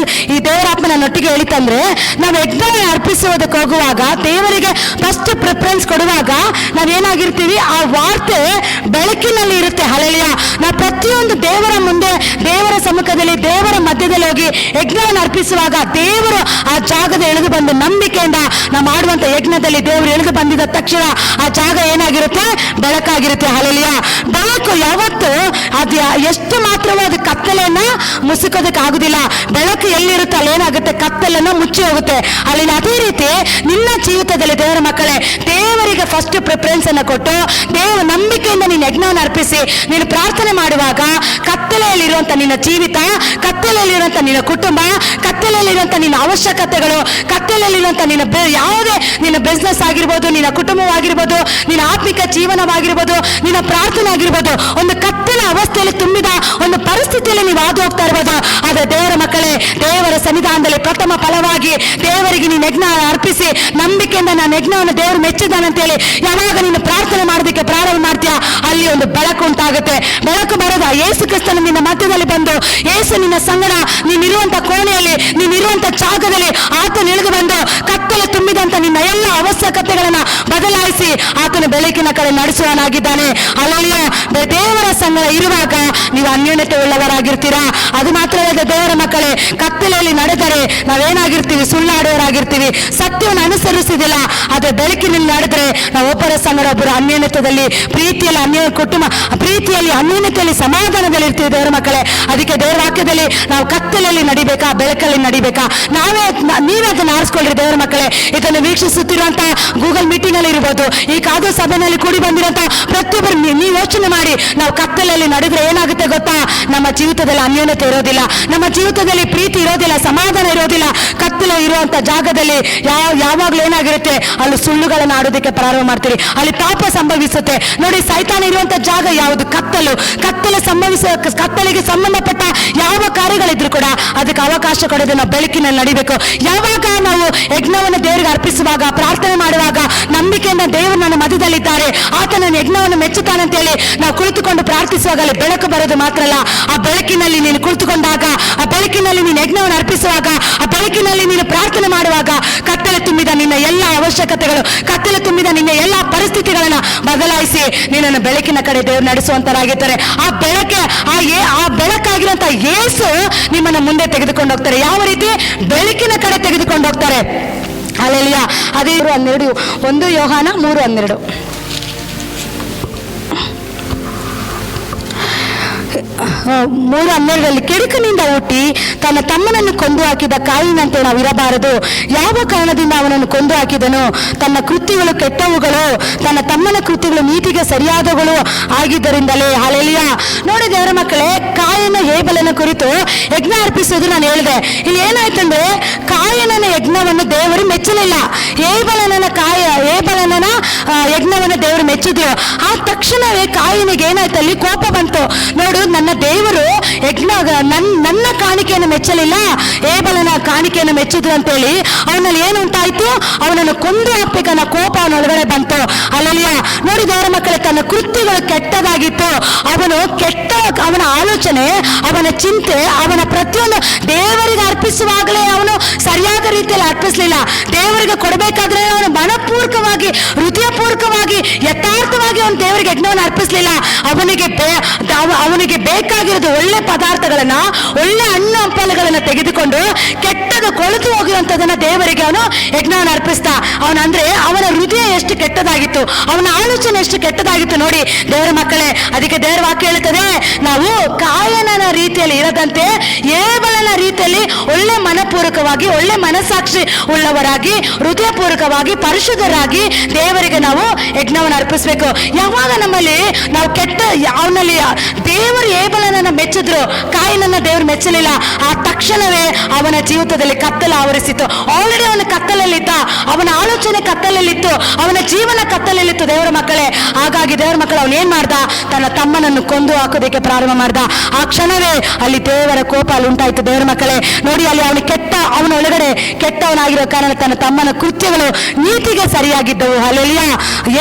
ಈ ದೇವರಾತ್ಮ ನನ್ನೊಟ್ಟಿಗೆ ಹೇಳಿತಂದ್ರೆ, ನಾವು ಯಜ್ಞವನ್ನು ಅರ್ಪಿಸುವುದಕ್ಕೆ ಹೋಗುವಾಗ ದೇವರಿಗೆ ಫಸ್ಟ್ ಪ್ರಿಫರೆನ್ಸ್ ಕೊಡುವಾಗ ನಾವೇನಾಗಿರ್ತೀವಿ, ಆ ವಾರ್ತೆ ಬೆಳಕಿನಲ್ಲಿ ಇರುತ್ತೆ. ಹಲ್ಲೆಲೂಯ. ನಾವು ಪ್ರತಿಯೊಂದು ದೇವರ ಮುಂದೆ, ದೇವರ ಸಮ್ಮುಖದಲ್ಲಿ, ದೇವರ ಮಧ್ಯದಲ್ಲಿ ಹೋಗಿ ಯಜ್ಞವನ್ನು ಅರ್ಪಿಸುವಾಗ ದೇವರು ಆ ಜಾಗದ ಇಳಿದು ಬಂದು ನಂಬಿಕೆಯಿಂದ ನಾವು ಮಾಡುವಂತ ಯಜ್ಞದಲ್ಲಿ ದೇವರು ಇಳಿದು ಬಂದಿದ್ದ ತಕ್ಷಣ ಆ ಜಾಗ ಏನಾಗಿರುತ್ತೆ, ಬೆಳಕಾಗಿರುತ್ತೆ. ಹಲ್ಲೆಲೂಯ. ಬೆಳಕು ಯಾವತ್ತು ಅದು ಎಷ್ಟು ಮಾತ್ರವೂ ಅದು ಕತ್ತಲೆಯನ್ನ ಮುಸುಕೋದಕ್ಕೆ ಆಗುದಿಲ್ಲ. ಬೆಳಕು ಎಲ್ಲಿರುತ್ತೆ ಅಲ್ಲಿ ಏನಾಗುತ್ತೆ, ಕತ್ತಲನ್ನು ಮುಚ್ಚಿ ಹೋಗುತ್ತೆ. ಅಲ್ಲಿ ಅದೇ ರೀತಿ ನಿನ್ನ ಜೀವಿತದಲ್ಲಿ ದೇವರ ಮಕ್ಕಳೇ, ದೇವರಿಗೆ ಫಸ್ಟ್ ಪ್ರಿಫರೆನ್ಸ್ ಅನ್ನು ಕೊಟ್ಟು ನಂಬಿಕೆಯಿಂದ ನೀನು ಯಜ್ಞವನ್ನು ಅರ್ಪಿಸಿ ನೀನು ಪ್ರಾರ್ಥನೆ ಮಾಡುವಾಗ ಕತ್ತಲೆಯಲ್ಲಿರುವಂತ ನಿನ್ನ ಜೀವಿತ, ಕತ್ತಲೆಯಲ್ಲಿರುವಂತ ನಿನ್ನ ಕುಟುಂಬ, ಕತ್ತಲೆಯಲ್ಲಿರುವಂತ ನಿನ್ನ ಅವಶ್ಯಕತೆಗಳು, ಕತ್ತಲೆಯಲ್ಲಿರುವಂತ ನಿನ್ನ ಯಾವುದೇ ನಿನ್ನ ಬಿಸ್ನೆಸ್ ಆಗಿರ್ಬೋದು, ನಿನ್ನ ಕುಟುಂಬವಾಗಿರ್ಬೋದು, ನಿನ್ನ ಆತ್ಮಿಕ ಜೀವನವಾಗಿರ್ಬೋದು, ನಿನ್ನ ಪ್ರಾರ್ಥನೆ ಆಗಿರ್ಬೋದು, ಒಂದು ಕತ್ತಲ ಅವಸ್ಥೆಯಲ್ಲಿ ತುಂಬಿದ ಒಂದು ಪರಿಸ್ಥಿತಿಯಲ್ಲಿ ನೀವು ಹಾದು ಹೋಗ್ತಾ ಇರ್ಬೋದು. ಆದ್ರೆ ದೇವರ ಮಕ್ಕಳೇ, ದೇವರ ಸನ್ನಿಧಾನದಲ್ಲಿ ಪ್ರಥಮ ಫಲವಾಗಿ ದೇವರಿಗೆ ನೀನು ಯಜ್ಞ ಅರ್ಪಿಸಿ ನಂಬಿಕೆಯಿಂದ ನಾನು ಯಜ್ಞವನ್ನು ದೇವರು ಮೆಚ್ಚಿದ್ದಾನಂತೇಳಿ ಯಾವಾಗ ನೀನು ಪ್ರಾರ್ಥನೆ ಮಾಡೋದಕ್ಕೆ ಪ್ರಾರಂಭ ಮಾಡ್ತೀಯ, ಅಲ್ಲಿ ಒಂದು ಬೆಳಕು ಉಂಟಾಗುತ್ತೆ. ಬೆಳಕು ಬರೋದ ಯೇಸು ಕ್ರಿಸ್ತನು ನಿನ್ನ ಮಧ್ಯದಲ್ಲಿ ಬಂದು, ಯೇಸು ನಿನ್ನ ಸಂಗಡ ನೀನಿರುವಂತ ಕೋಣೆಯಲ್ಲಿ, ನೀನಿರುವಂತ ಜಾಗದಲ್ಲಿ ಆತನ ಇಳಿದು ಬಂದು ಕತ್ತಲೆ ತುಂಬಿದಂತ ನಿನ್ನ ಎಲ್ಲ ಅವಶ್ಯಕತೆಗಳನ್ನ ಬದಲಾಯಿಸಿ ಆತನ ಬೆಳಕಿನ ಕಡೆ ನಡೆಸುವನಾಗಿದ್ದಾನೆ. ಅಲ್ಲಲ್ಲಿಯ ದೇವರ ಸಂಗಡ ಇರುವಾಗ ನೀವು ಅನ್ಯೋನ್ಯತೆ ಉಳ್ಳವರಾಗಿರ್ತೀರಾ. ಅದು ಮಾತ್ರವಲ್ಲದೆ ದೇವರ ಮಕ್ಕಳೇ, ಕತ್ತಲೆಯಲ್ಲಿ ನಡೆದರೆ ನಾವೇನಾಗಿರ್ತೀವಿ, ಸುಳ್ಳಾಡುವವರಾಗಿರ್ತೀವಿ, ಸತ್ಯವನ್ನು ಅನುಸರಿಸುವುದಿಲ್ಲ. ಆದರೆ ಬೆಳಕಿನಲ್ಲಿ ನಡೆದರೆ ನಾವು ಒಬ್ಬರ ಸಂಗಡ ಒಬ್ಬರು ಅನ್ಯೋನ್ಯತೆಯಲ್ಲಿ, ಪ್ರೀತಿಯಲ್ಲಿ, ಕುಟುಂಬ ಪ್ರೀತಿಯಲ್ಲಿ, ಅನ್ಯೋನ್ಯತೆಯಲ್ಲಿ, ಸಮಾಧಾನದಲ್ಲಿ ಇರ್ತೀವಿ ದೇವರ ಮಕ್ಕಳೇ. ಅದಕ್ಕೆ ದೇವರ ವಾಕ್ಯದಲ್ಲಿ ನಾವು ಕತ್ತಲೆಯಲ್ಲಿ ನಡಿಬೇಕಾ, ಬೆಳಕಲ್ಲಿ ನಡಿಬೇಕಾ, ನೀವೇ ಅದನ್ನು ಆರಿಸ್ಕೊಳ್ರಿ ದೇವರ ಮಕ್ಕಳೇ. ಇದನ್ನು ವೀಕ್ಷಿಸುತ್ತಿರುವಂತ ಗೂಗಲ್ ಮೀಟಿಂಗ್ ಅಲ್ಲಿ ಇರ್ಬೋದು, ಈ ಕಾದು ಸಭೆಯಲ್ಲಿ ಕೂಡಿ ಬಂದಿರುವಂತ ಪ್ರತಿಯೊಬ್ಬರು ನೀವು ಯೋಚನೆ ಮಾಡಿ, ನಾವು ಕತ್ತಲೆಯಲ್ಲಿ ನಡೆದ್ರೆ ಏನಾಗುತ್ತೆ ಗೊತ್ತಾ, ನಮ್ಮ ಜೀವಿತದಲ್ಲಿ ಅನ್ಯೋನ್ಯತೆ ಇರೋದಿಲ್ಲ, ನಮ್ಮ ಜೀವಿತದಲ್ಲಿ ಪ್ರೀತಿ ಇರೋದಿಲ್ಲ, ಸಮಾಧಾನ ಇರೋದಿಲ್ಲ. ಕತ್ತಲೆ ಇರುವಂತ ಜಾಗದಲ್ಲಿ ಯಾವಾಗ್ಲೂ ಏನಾಗಿರುತ್ತೆ, ಅಲ್ಲಿ ಸುಳ್ಳುಗಳನ್ನು ಆಡೋದಕ್ಕೆ ಪ್ರಾರಂಭ ಮಾಡ್ತೀರಿ, ಅಲ್ಲಿ ಪಾಪ ಸಂಭವಿಸುತ್ತೆ. ನೋಡಿ, ಸೈತಾನ ಇರುವಂತ ಜಾಗ ಯಾವುದು, ಕತ್ತಲು. ಕತ್ತಲಿಗೆ ಸಂಬಂಧಪಟ್ಟ ಯಾವ ಕಾರ್ಯಗಳಿದ್ರು ಕೂಡ ಅದಕ್ಕೆ ಅವಕಾಶ ಕೊಡೋದು ನಾವು ಬೆಳಕಿನಲ್ಲಿ ನಡಿಬೇಕು. ಯಾವಾಗ ನಾವು ಯಜ್ಞವನ್ನು ದೇವರಿಗೆ ಅರ್ಪಿಸುವಾಗ, ಪ್ರಾರ್ಥನೆ ಮಾಡುವಾಗ ನಂಬಿಕೆಯಿಂದ ದೇವರು ನನ್ನ ಮಧ್ಯದಲ್ಲಿದ್ದಾರೆ, ಆತನ ಯಜ್ಞವನ್ನು ಮೆಚ್ಚುತ್ತಾನಂತೇಳಿ ನಾವು ಕುಳಿತುಕೊಂಡು ಪ್ರಾರ್ಥಿಸುವಾಗ ಅಲ್ಲಿ ಬೆಳಕು ಬರೋದು ಮಾತ್ರ ಅಲ್ಲ, ಆ ಬೆಳಕಿನಲ್ಲಿ ನೀನು ಕುಳಿತುಕೊಂಡಾಗ, ಆ ಬೆಳಕಿನಲ್ಲಿ ನೀನು ಯಜ್ಞವನ್ನು ಅರ್ಪಿಸುವಾಗ, ಆ ಬೆಳಕಿನಲ್ಲಿ ನೀನು ಪ್ರಾರ್ಥನೆ ಮಾಡುವಾಗ ಕತ್ತಲೆ ತುಂಬಿದ ನಿನ್ನ ಎಲ್ಲ ಅವಶ್ಯಕತೆಗಳು, ಕತ್ತಲೆ ತುಂಬಿದ ನಿನ್ನ ಎಲ್ಲ ಪರಿಸ್ಥಿತಿಗಳನ್ನ ಬದಲಾಯಿಸಿ ನಿನ್ನನ್ನು ಬೆಳಕಿನ ಕಡೆ ದೇವರು ನಡೆಸುವಂತರಾಗಿರ್ತಾರೆ. ಆ ಬೆಳಕಾಗಿರುವಂತ ಯೇಸು ನಿಮ್ಮನ್ನ ಮುಂದೆ ತೆಗೆದುಕೊಂಡು ಹೋಗ್ತಾರೆ. ಯಾವ ರೀತಿ? ಬೆಳಕಿನ ಕಡೆ ತೆಗೆದುಕೊಂಡು ಹೋಗ್ತಾರೆ. ಹಲ್ಲೆಲೂಯಾ. ಅದೇ 12, 1 ಯೋಹಾನ 3:12. 3:12 ಕೆಡುಕನಿಂದ ಹುಟ್ಟಿ ತನ್ನ ತಮ್ಮನನ್ನು ಕೊಂದು ಹಾಕಿದ ಕಾಯಿನಂತೆ ನಾವು ಇರಬಾರದು. ಯಾವ ಕಾರಣದಿಂದ ಅವನನ್ನು ಕೊಂದು ಹಾಕಿದನು? ತನ್ನ ಕೃತ್ಯಗಳು ಕೆಟ್ಟವುಗಳು, ತನ್ನ ತಮ್ಮನ ಕೃತ್ಯಗಳು ನೀತಿಗೆ ಸರಿಯಾದವುಗಳು ಆಗಿದ್ದರಿಂದಲೇ. ಹಲ್ಲೆಲೂಯಾ. ನೋಡಿ ದೇವರ ಮಕ್ಕಳೇ, ಕಾಯನ ಹೇಬಲನ ಕುರಿತು ಯಜ್ಞ ಅರ್ಪಿಸೋದು ನಾನು ಹೇಳಿದೆ. ಇಲ್ಲಿ ಏನಾಯ್ತಂದ್ರೆ, ಕಾಯನನ ಯಜ್ಞವನ್ನು ದೇವರು ಮೆಚ್ಚಲಿಲ್ಲ, ಹೇಬಲನ ಯಜ್ಞವನ್ನು ದೇವರು ಮೆಚ್ಚಿದ್ರು. ಆ ತಕ್ಷಣವೇ ಕಾಯನಿಗೆ ಏನಾಯ್ತು, ಅಲ್ಲಿ ಕೋಪ ಬಂತು. ನೋಡು, ನನ್ನ ದೇವರು ನನ್ನ ಕಾಣಿಕೆಯನ್ನು ಮೆಚ್ಚಲಿಲ್ಲ, ಹೇಬಲನ ಕಾಣಿಕೆಯನ್ನು ಮೆಚ್ಚಿದ್ರು ಅಂತೇಳಿ ಅವನಲ್ಲಿ ಏನು ಉಂಟಾಯ್ತು, ಅವನನ್ನು ಕೊಂದು ಹಾಕ್ಬೇಕನ್ನ ಕೋಪ ಅವನೊಳಗಡೆ ಬಂತು. ಅಲ್ಲಲ್ಲಿಯ ನೋಡಿ ದೇವರ ಮಕ್ಕಳೇ, ತನ್ನ ಕೃತ್ಯಗಳು ಕೆಟ್ಟದಾಗಿತ್ತು. ಅವನ ಆಲೋಚನೆ, ಅವನ ಚಿಂತೆ, ಅವನ ಪ್ರತಿಯೊಂದು ದೇವರಿಗೆ ಅರ್ಪಿಸುವಾಗಲೇ ಅವನು ಸರಿಯಾದ ರೀತಿಯಲ್ಲಿ ಅರ್ಪಿಸಲಿಲ್ಲ. ದೇವರಿಗೆ ಕೊಡಬೇಕಾದ್ರೆ ಅವನು ಮನಪೂರ್ವಕವಾಗಿ, ಹೃದಯಪೂರ್ವಕವಾಗಿ, ಯಥಾರ್ಥವಾಗಿ ಅವನು ದೇವರಿಗೆ ಯಜ್ಞವನ್ನು ಅರ್ಪಿಸಲಿಲ್ಲ. ಅವನಿಗೆ ಬೇಕಾಗಿರೋದು ಒಳ್ಳೆ ಪದಾರ್ಥಗಳನ್ನ, ಒಳ್ಳೆ ಹಣ್ಣು ಹಂಪಲುಗಳನ್ನ ತೆಗೆದುಕೊಂಡು ಕೆಟ್ಟದು ಕೊಳೆತು ಹೋಗಿರುವಂತದನ್ನ ದೇವರಿಗೆ ಅವನು ಯಜ್ಞವನ್ನು ಅರ್ಪಿಸ್ತಾ. ಅವನ ಹೃದಯ ಎಷ್ಟು ಕೆಟ್ಟದಾಗಿತ್ತು, ಅವನ ಆಲೋಚನೆ ಎಷ್ಟು ಕೆಟ್ಟದಾಗಿತ್ತು ನೋಡಿ ದೇವರ ಮಕ್ಕಳೇ. ಅದಕ್ಕೆ ದೇವರ ವಾಕ್ಯ ಹೇಳುತ್ತದೆ, ನಾವು ಕಾಯನನ ರೀತಿಯಲ್ಲಿ ಇರದಂತೆ ಹೇಬಲನ ರೀತಿಯಲ್ಲಿ ಒಳ್ಳೆ ಮನಪೂರ್ವಕವಾಗಿ, ಒಳ್ಳೆ ಮನಸ್ಸಾಕ್ಷಿ ಉಳ್ಳವರಾಗಿ, ಹೃದಯಪೂರ್ವಕವಾಗಿ, ಪರಿಶುದ್ಧರಾಗಿ ದೇವರಿಗೆ ನಾವು ಯಜ್ಞವನ್ನು ಅರ್ಪಿಸಬೇಕು. ಯಾವಾಗ ನಮ್ಮಲ್ಲಿ ನಾವು ಅವನಲ್ಲಿ ದೇವರು ಹೇಬಲನನ್ನ ಮೆಚ್ಚಿದ್ರು, ಕಾಯಿನನ್ನ ದೇವರು ಮೆಚ್ಚಲಿಲ್ಲ, ಆ ತಕ್ಷಣವೇ ಅವನ ಜೀವಿತದಲ್ಲಿ ಕತ್ತಲು ಆವರಿಸಿತು. ಆಲ್ರೆಡಿ ಅವನ ಕತ್ತಲಲ್ಲಿದ್ದ, ಅವನ ಆಲೋಚನೆ ಕತ್ತಲಲ್ಲಿತ್ತು, ಅವನ ಜೀವನ ಕತ್ತಲಲ್ಲಿತ್ತು ದೇವರ ಮಕ್ಕಳೇ. ಹಾಗಾಗಿ ದೇವರ ಮಕ್ಕಳು ಅವನೇನ್ ಮಾಡ್ದ, ತನ್ನ ತಮ್ಮನನ್ನು ಕೊಂದು ಹಾಕೋದಕ್ಕೆ ಪ್ರಾರಂಭ ಮಾಡ್ದ. ಆ ಕ್ಷಣವೇ ಅಲ್ಲಿ ದೇವರ ಕೋಪ ಅಲ್ಲಿ ಉಂಟಾಯ್ತು. ದೇವರ ಮಕ್ಕಳೇ ನೋಡಿ, ಅಲ್ಲಿ ಅವನ ಒಳಗಡೆ ಕೆಟ್ಟವನಾಗಿರೋ ಕಾರಣ ತನ್ನ ತಮ್ಮನ ಕೃತ್ಯಗಳು ನೀತಿಗೆ ಸರಿಯಾಗಿದ್ದವು. ಹಲ್ಲೆಲೂಯಾ.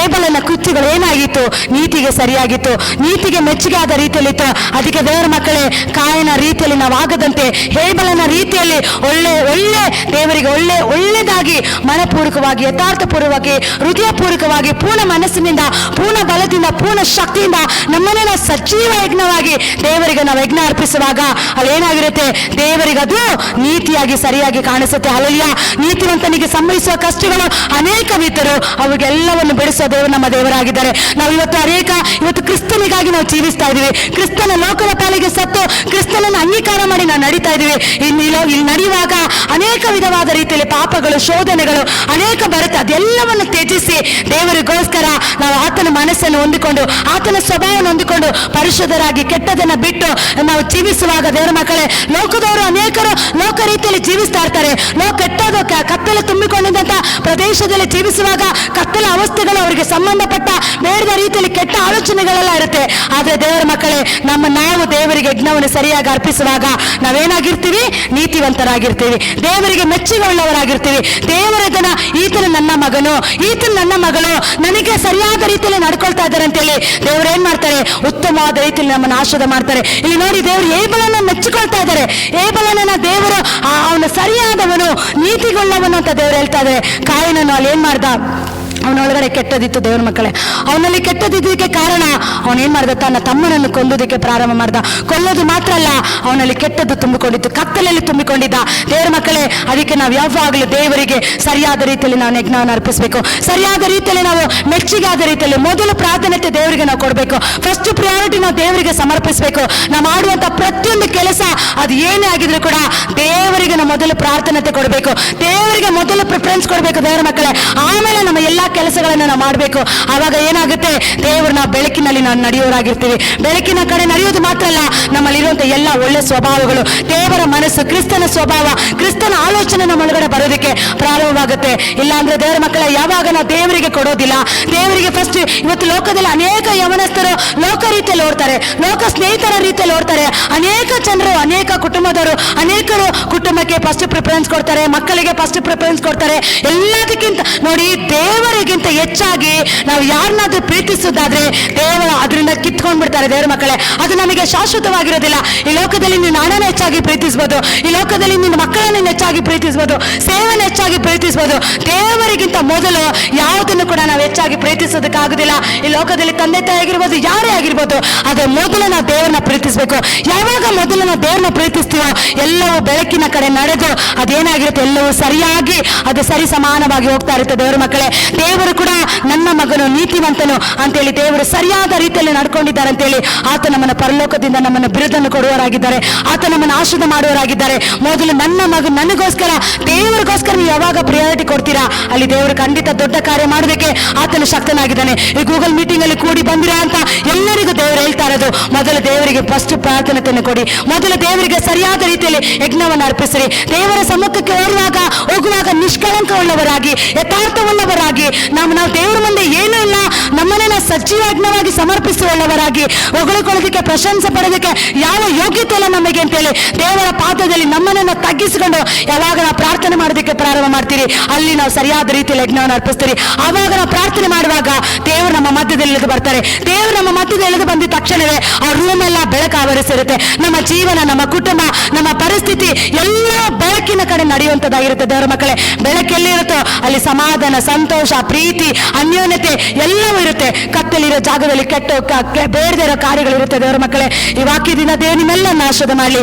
ಏಬಲನ ಕೃತ್ಯಗಳು ಏನಾಗಿತ್ತು? ನೀತಿಗೆ ಸರಿಯಾಗಿತ್ತು, ನೀತಿಗೆ ಮೆಚ್ಚುಗೆ ಆದ ರೀತಿಯಲ್ಲಿತ್ತು. ಅದಕ್ಕೆ ದೇವರ ಮಕ್ಕಳೇ, ಕಾಯನ ರೀತಿಯಲ್ಲಿ ನಾವು ಆಗದಂತೆ ಹೇಬಲನ ರೀತಿಯಲ್ಲಿ ಒಳ್ಳೆ ದೇವರಿಗೆ ಒಳ್ಳೆದಾಗಿ ಮನಪೂರ್ವಕವಾಗಿ, ಯಥಾರ್ಥಪೂರ್ವಕವಾಗಿ, ಹೃದಯಪೂರ್ವಕವಾಗಿ, ಪೂರ್ಣ ಮನಸ್ಸಿನಿಂದ, ಪೂರ್ಣ ಬಲದಿಂದ, ಪೂರ್ಣ ಶಕ್ತಿಯಿಂದ ನಮ್ಮನ್ನೇ ನಾವು ಸಜೀವ ಯಜ್ಞವಾಗಿ ದೇವರಿಗೆ ನಾವು ಯಜ್ಞ ಅರ್ಪಿಸುವಾಗ ಅಲ್ಲಿ ಏನಾಗಿರುತ್ತೆ? ದೇವರಿಗೆ ಅದು ನೀತಿಯಾಗಿ ಸರಿಯಾಗಿ ಕಾಣಿಸುತ್ತೆ. ಹಲ್ಲೆಲೂಯಾ. ನೀತಿವಂತನಿಗೆ ಸಂಭವಿಸುವ ಕಷ್ಟಗಳು ಅನೇಕವಿದ್ದರು, ಅವುಗೆಲ್ಲವನ್ನು ಬಿಡಿಸುವ ದೇವರು ನಮ್ಮ ದೇವರಾಗಿದ್ದಾರೆ. ನಾವು ಇವತ್ತು ಕ್ರಿಸ್ತನಿಗಾಗಿ ನಾವು ಜೀವಿಸ್ತಾ ಇದೀವಿ. ಕ್ರಿಸ್ತನ ಲೋಕದ ಪಾಲಿಗೆ ಸತ್ತು ಕ್ರಿಸ್ತನನ್ನು ಅಂಗೀಕಾರ ಮಾಡಿ ನಾವು ನಡೀತಾ ಇದೀವಿ. ಇಲ್ಲಿ ನಡೆಯುವಾಗ ಅನೇಕ ವಿಧವಾದ ರೀತಿಯಲ್ಲಿ ಪಾಪಗಳು, ಶೋಧನೆಗಳು ಅನೇಕ ಬರುತ್ತೆ. ಅದೆಲ್ಲವನ್ನು ತ್ಯಜಿಸಿ ದೇವರಿಗೋಸ್ಕರ ನಾವು ಆತನ ಮನಸ್ಸನ್ನು ಹೊಂದಿಕೊಂಡು, ಆತನ ಸ್ವಭಾವವನ್ನು ಹೊಂದಿಕೊಂಡು ಪರಿಶುದ್ಧರಾಗಿ ಕೆಟ್ಟದನ್ನ ಬಿಟ್ಟು ನಾವು ಜೀವಿಸುವಾಗ ದೇವರ ಮಕ್ಕಳೇ, ಲೋಕದವರು ಅನೇಕರು ಲೋಕ ರೀತಿಯಲ್ಲಿ ಜೀವಿಸ್ತಾ ಇರ್ತಾರೆ. ಕೆಟ್ಟದು ಕತ್ತಲೆ ತುಂಬಿಕೊಂಡಿದ್ದಂತ ಪ್ರದೇಶದಲ್ಲಿ ಜೀವಿಸುವಾಗ ಕತ್ತಲ ಅವಸ್ಥೆಗಳು ಅವರಿಗೆ ಸಂಬಂಧಪಟ್ಟ ಬೇಡದ ರೀತಿಯಲ್ಲಿ ಕೆಟ್ಟ ಆಲೋಚನೆಗಳೆಲ್ಲ ಇರುತ್ತೆ. ಆದ್ರೆ ದೇವರ ಮಕ್ಕಳೇ, ನಾವು ದೇವರಿಗೆ ಯಜ್ಞವನ್ನು ಸರಿಯಾಗಿ ಅರ್ಪಿಸುವಾಗ ನಾವೇನಾಗಿರ್ತೀವಿ? ನೀತಿವಂತರಾಗಿರ್ತೀವಿ, ದೇವರಿಗೆ ಮೆಚ್ಚುಗೆಯುಳ್ಳವರಾಗಿರ್ತೀವಿ. ದೇವರದನ್ನ ಈತನು ನನ್ನ ಮಗನು, ಈತನು ನನ್ನ ಮಗಳು, ನನಗೆ ಸರಿಯಾದ ರೀತಿಯಲ್ಲಿ ನಡ್ಕೊಳ್ತಾ ಇದ್ದಾರೆ ಅಂತೇಳಿ ದೇವರು ಏನ್ ಮಾಡ್ತಾರೆ? ಉತ್ತಮವಾದ ರೀತಿಯಲ್ಲಿ ನಮ್ಮನ್ನು ಆಶೀರ್ವಾದ ಮಾಡ್ತಾರೆ. ಇಲ್ಲಿ ನೋಡಿ, ದೇವರು ಏಬಲನ್ನ ಮೆಚ್ಚಿಕೊಳ್ತಾ ಇದ್ದಾರೆ. ಏಬಲನ ದೇವರು ಅವನು ಸರಿಯಾದವನು, ನೀತಿಗೊಳ್ಳವನು ಅಂತ ದೇವರು ಹೇಳ್ತಾ ಇದ್ದಾರೆ. ಕಾಯಿನನ್ನು ಅಲ್ಲಿ ಏನ್ ಮಾಡ್ದ? ಅವನೊಳಗಡೆ ಕೆಟ್ಟದಿತ್ತು. ದೇವರ ಮಕ್ಕಳೇ, ಅವನಲ್ಲಿ ಕೆಟ್ಟದಿದ್ದಕ್ಕೆ ಕಾರಣ ಅವನೇನ್ ಮಾಡ್ದ? ತನ್ನ ತಮ್ಮನನ್ನು ಕೊಲ್ಲೋದಕ್ಕೆ ಪ್ರಾರಂಭ ಮಾಡ್ದ. ಕೊಲ್ಲೋದು ಮಾತ್ರ ಅಲ್ಲ, ಅವನಲ್ಲಿ ಕೆಟ್ಟದ್ದು ತುಂಬಿಕೊಂಡಿತ್ತು, ಕತ್ತಲಲ್ಲಿ ತುಂಬಿಕೊಂಡಿದ್ದ. ದೇವರ ಮಕ್ಕಳೇ, ಅದಕ್ಕೆ ನಾವು ಯಾವಾಗಲೂ ದೇವರಿಗೆ ಸರಿಯಾದ ರೀತಿಯಲ್ಲಿ ನಾವು ಯಜ್ಞವನ್ನು ಅರ್ಪಿಸಬೇಕು. ಸರಿಯಾದ ರೀತಿಯಲ್ಲಿ ನಾವು ಮೆಚ್ಚುಗೆ ಆದ ರೀತಿಯಲ್ಲಿ ಮೊದಲು ಪ್ರಾಧಾನ್ಯತೆ ದೇವರಿಗೆ ನಾವು ಕೊಡಬೇಕು. ಫಸ್ಟ್ ಪ್ರಿಯಾರಿಟಿ ನಾವು ದೇವರಿಗೆ ಸಮರ್ಪಿಸಬೇಕು. ನಾವು ಮಾಡುವಂತ ಪ್ರತಿಯೊಂದು ಕೆಲಸ ಅದು ಏನೇ ಆಗಿದ್ರು ಕೂಡ ದೇವರಿಗೆ ನಾವು ಮೊದಲು ಪ್ರಾರ್ಥನೆತೆ ಕೊಡಬೇಕು, ದೇವರಿಗೆ ಮೊದಲು ಪ್ರಿಫರೆನ್ಸ್ ಕೊಡಬೇಕು. ದೇವರ ಮಕ್ಕಳೇ, ಆಮೇಲೆ ನಮ್ಮ ಎಲ್ಲಾ ಕೆಲಸಗಳನ್ನು ನಾವು ಮಾಡಬೇಕು. ಆವಾಗ ಏನಾಗುತ್ತೆ? ದೇವರು ನಾವು ಬೆಳಕಿನಲ್ಲಿ ನಾವು ನಡೆಯೋರಾಗಿರ್ತೀವಿ. ಬೆಳಕಿನ ಕಡೆ ನಡೆಯೋದು ಮಾತ್ರ ಅಲ್ಲ, ನಮ್ಮಲ್ಲಿರುವಂತಹ ಎಲ್ಲ ಒಳ್ಳೆ ಸ್ವಭಾವಗಳು, ದೇವರ ಮನಸ್ಸು, ಕ್ರಿಸ್ತನ ಸ್ವಭಾವ, ಕ್ರಿಸ್ತನ ಆಲೋಚನೆ ನಮ್ಮ ಒಳಗಡೆ ಬರೋದಕ್ಕೆ ಪ್ರಾರಂಭವಾಗುತ್ತೆ. ಇಲ್ಲಾಂದ್ರೆ ದೇವರ ಮಕ್ಕಳೇ, ಯಾವಾಗ ನಾವು ದೇವರಿಗೆ ಕೊಡೋದಿಲ್ಲ, ದೇವರಿಗೆ ಫಸ್ಟ್ ಇವತ್ತು ಲೋಕದಲ್ಲಿ ಅನೇಕ ಯವನಸ್ಥರು ಲೋಕ ರೀತಿಯಲ್ಲಿ ಓಡ್ತಾರೆ, ಲೋಕ ಸ್ನೇಹಿತರ ರೀತಿಯಲ್ಲಿ ಓಡ್ತಾರೆ. ಅನೇಕ ಜನರು, ಅನೇಕ ಕುಟುಂಬದವರು, ಅನೇಕರು ಕುಟುಂಬಕ್ಕೆ ಫಸ್ಟ್ ಪ್ರಿಫರೆನ್ಸ್ ಕೊಡ್ತಾರೆ, ಮಕ್ಕಳಿಗೆ ಫಸ್ಟ್ ಪ್ರಿಫರೆನ್ಸ್ ಕೊಡ್ತಾರೆ. ಎಲ್ಲದಕ್ಕಿಂತ ನೋಡಿ, ದೇವರಿಗಿಂತ ಹೆಚ್ಚಾಗಿ ನಾವು ಯಾರನ್ನಾದ್ರೂ ಪ್ರೀತಿಸುವುದಾದ್ರೆ ದೇವರು ಅದರಿಂದ ಕಿತ್ಕೊಂಡ್ಬಿಡ್ತಾರೆ. ದೇವರ ಮಕ್ಕಳೇ, ಅದು ನಮಗೆ ಶಾಶ್ವತವಾಗಿರೋದಿಲ್ಲ. ಈ ಲೋಕದಲ್ಲಿ ನೀನು ಹಣನ ಹೆಚ್ಚಾಗಿ ಪ್ರೀತಿಸಬಹುದು, ಈ ಲೋಕದಲ್ಲಿ ನಿನ್ನ ಮಕ್ಕಳನ್ನು ಹೆಚ್ಚಾಗಿ ಪ್ರೀತಿಸಬಹುದು, ಸೇವೆನ ಹೆಚ್ಚಾಗಿ ಪ್ರೀತಿಸಬಹುದು. ದೇವರಿಗಿಂತ ಮೊದಲು ಯಾವುದನ್ನು ಕೂಡ ನಾವು ಹೆಚ್ಚಾಗಿ ಪ್ರೀತಿಸೋದಕ್ಕಾಗುದಿಲ್ಲ. ಈ ಲೋಕದಲ್ಲಿ ತಂದೆ ತಾಯಿ ಆಗಿರ್ಬೋದು, ಯಾರೇ ಆಗಿರ್ಬೋದು, ಅದೇ ಮೊದಲು ನಾವು ದೇವರನ್ನ ಪ್ರೀತಿಸಬೇಕು. ಯಾವಾಗ ಮೊದಲು ನಾವು ದೇವರನ್ನ ಪ್ರೀತಿಸ್ತೀವೋ ಎಲ್ಲವೂ ಬೆಳಕಿನ ಕಡೆ ನಡೆದು ಅದೇನಾಗಿರುತ್ತೆ? ಎಲ್ಲವೂ ಸರಿಯಾಗಿ ಅದು ಸರಿ ಸಮಾನವಾಗಿ ಹೋಗ್ತಾ ಇರುತ್ತೆ. ದೇವರ ಮಕ್ಕಳೇ, ದೇವರು ಕೂಡ ನನ್ನ ಮಗನು ನೀತಿವಂತನು ಅಂತೇಳಿ ದೇವರು ಸರಿಯಾದ ರೀತಿಯಲ್ಲಿ ನಡ್ಕೊಂಡಿದ್ದಾರೆ ಅಂತೇಳಿ ಆತ ನಮ್ಮನ್ನು ಪರಲೋಕದಿಂದ ನಮ್ಮನ್ನು ಬಿರುದನ್ನು ಕೊಡುವವರಾಗಿದ್ದಾರೆ, ಆತ ನಮ್ಮನ್ನು ಆಶೀರ್ವಾದ ಮಾಡುವವರಾಗಿದ್ದಾರೆ. ಮೊದಲು ನನ್ನ ಮಗನು ನನಗೋಸ್ಕರ, ದೇವರಿಗೋಸ್ಕರ ನೀವು ಯಾವಾಗ ಪ್ರಿಯಾರಿಟಿ ಕೊಡ್ತೀರಾ, ಅಲ್ಲಿ ದೇವರು ಖಂಡಿತ ದೊಡ್ಡ ಕಾರ್ಯ ಮಾಡೋದಕ್ಕೆ ಆತನು ಶಕ್ತನಾಗಿದ್ದಾನೆ. ಈ ಗೂಗಲ್ ಮೀಟಿಂಗ್ ಅಲ್ಲಿ ಕೂಡಿ ಬಂದಿರೋ ಅಂತ ಎಲ್ಲರಿಗೂ ದೇವರು ಹೇಳ್ತಾ ಇರೋದು, ಮೊದಲು ದೇವರಿಗೆ ಫಸ್ಟ್ ಪ್ರಾರ್ಥನೆಯನ್ನು ಕೊಡಿ, ಮೊದಲು ದೇವರಿಗೆ ಸರಿಯಾದ ರೀತಿಯಲ್ಲಿ ಯಜ್ಞವನ್ನು ಅರ್ಪಿಸಿರಿ. ದೇವರ ಸಮ್ಮುಖಕ್ಕೆ ಹೋಗುವಾಗ ನಿಷ್ಕಳಂಕವುಳ್ಳವರಾಗಿ, ಯಥಾರ್ಥವುಳ್ಳವರಾಗಿ, ನಾವು ದೇವರ ಮುಂದೆ ಏನೂ ಇಲ್ಲ, ನಮ್ಮನ್ನೇ ನಾವು ಸಜೀವ ಯಜ್ಞವಾಗಿ ಸಮರ್ಪಿಸುವವರಾಗಿ, ಹೊಗಳಿಕೊಳ್ಳೋದಕ್ಕೆ, ಪ್ರಶಂಸೆ ಪಡೋದಕ್ಕೆ ಯಾವ ಯೋಗ್ಯತೆ ಇಲ್ಲ ನಮಗೆ ಅಂತೇಳಿ ದೇವರ ಪಾದದಲ್ಲಿ ನಮ್ಮನ್ನು ತಗ್ಗಿಸಿಕೊಂಡು ಯಾವಾಗ ನಾವು ಪ್ರಾರ್ಥನೆ ಮಾಡೋದಕ್ಕೆ ಪ್ರಾರಂಭ ಮಾಡ್ತೀರಿ, ಅಲ್ಲಿ ನಾವು ಸರಿಯಾದ ರೀತಿಯಲ್ಲಿ ಯಜ್ಞವನ್ನು ಅರ್ಪಿಸ್ತೀರಿ. ಆವಾಗ ನಾವು ಪ್ರಾರ್ಥನೆ ಮಾಡುವಾಗ ದೇವರು ನಮ್ಮ ಮಧ್ಯದಲ್ಲಿ ಇಳಿದು ಬರ್ತಾರೆ. ದೇವರು ನಮ್ಮ ಮಧ್ಯದಲ್ಲಿ ಇಳಿದು ಬಂದಿದ ತಕ್ಷಣವೇ ಆ ರೂಮ್ ಎಲ್ಲ ಬೆಳಕು ಆವರಿಸಿರುತ್ತೆ. ನಮ್ಮ ಜೀವನ, ನಮ್ಮ ಕುಟುಂಬ, ನಮ್ಮ ಪರಿಸ್ಥಿತಿ ಎಲ್ಲ ಬೆಳಕಿನ ಕಡೆ ನಡೆಯುವಂತದ್ದಾಗಿರುತ್ತೆ. ದೇವರ ಮಕ್ಕಳೇ, ಬೆಳಕೆಲ್ಲಿ ಇರುತ್ತೋ ಅಲ್ಲಿ ಸಮಾಧಾನ, ಸಂತೋಷ, ಪ್ರೀತಿ, ಅನ್ಯೋನ್ಯತೆ ಎಲ್ಲವೂ ಇರುತ್ತೆ. ಕತ್ತಲಿರೋ ಜಾಗದಲ್ಲಿ ಬೇಡದೇ ಇರೋ ಕಾರ್ಯಗಳಿರುತ್ತೆ. ದೇವರ ಮಕ್ಕಳೇ, ಈ ವಾಕ್ಯದಿಂದ ದೇವರು ನಿಮ್ಮೆಲ್ಲ ಆಶೀರ್ವಾದ ಮಾಡಲಿ.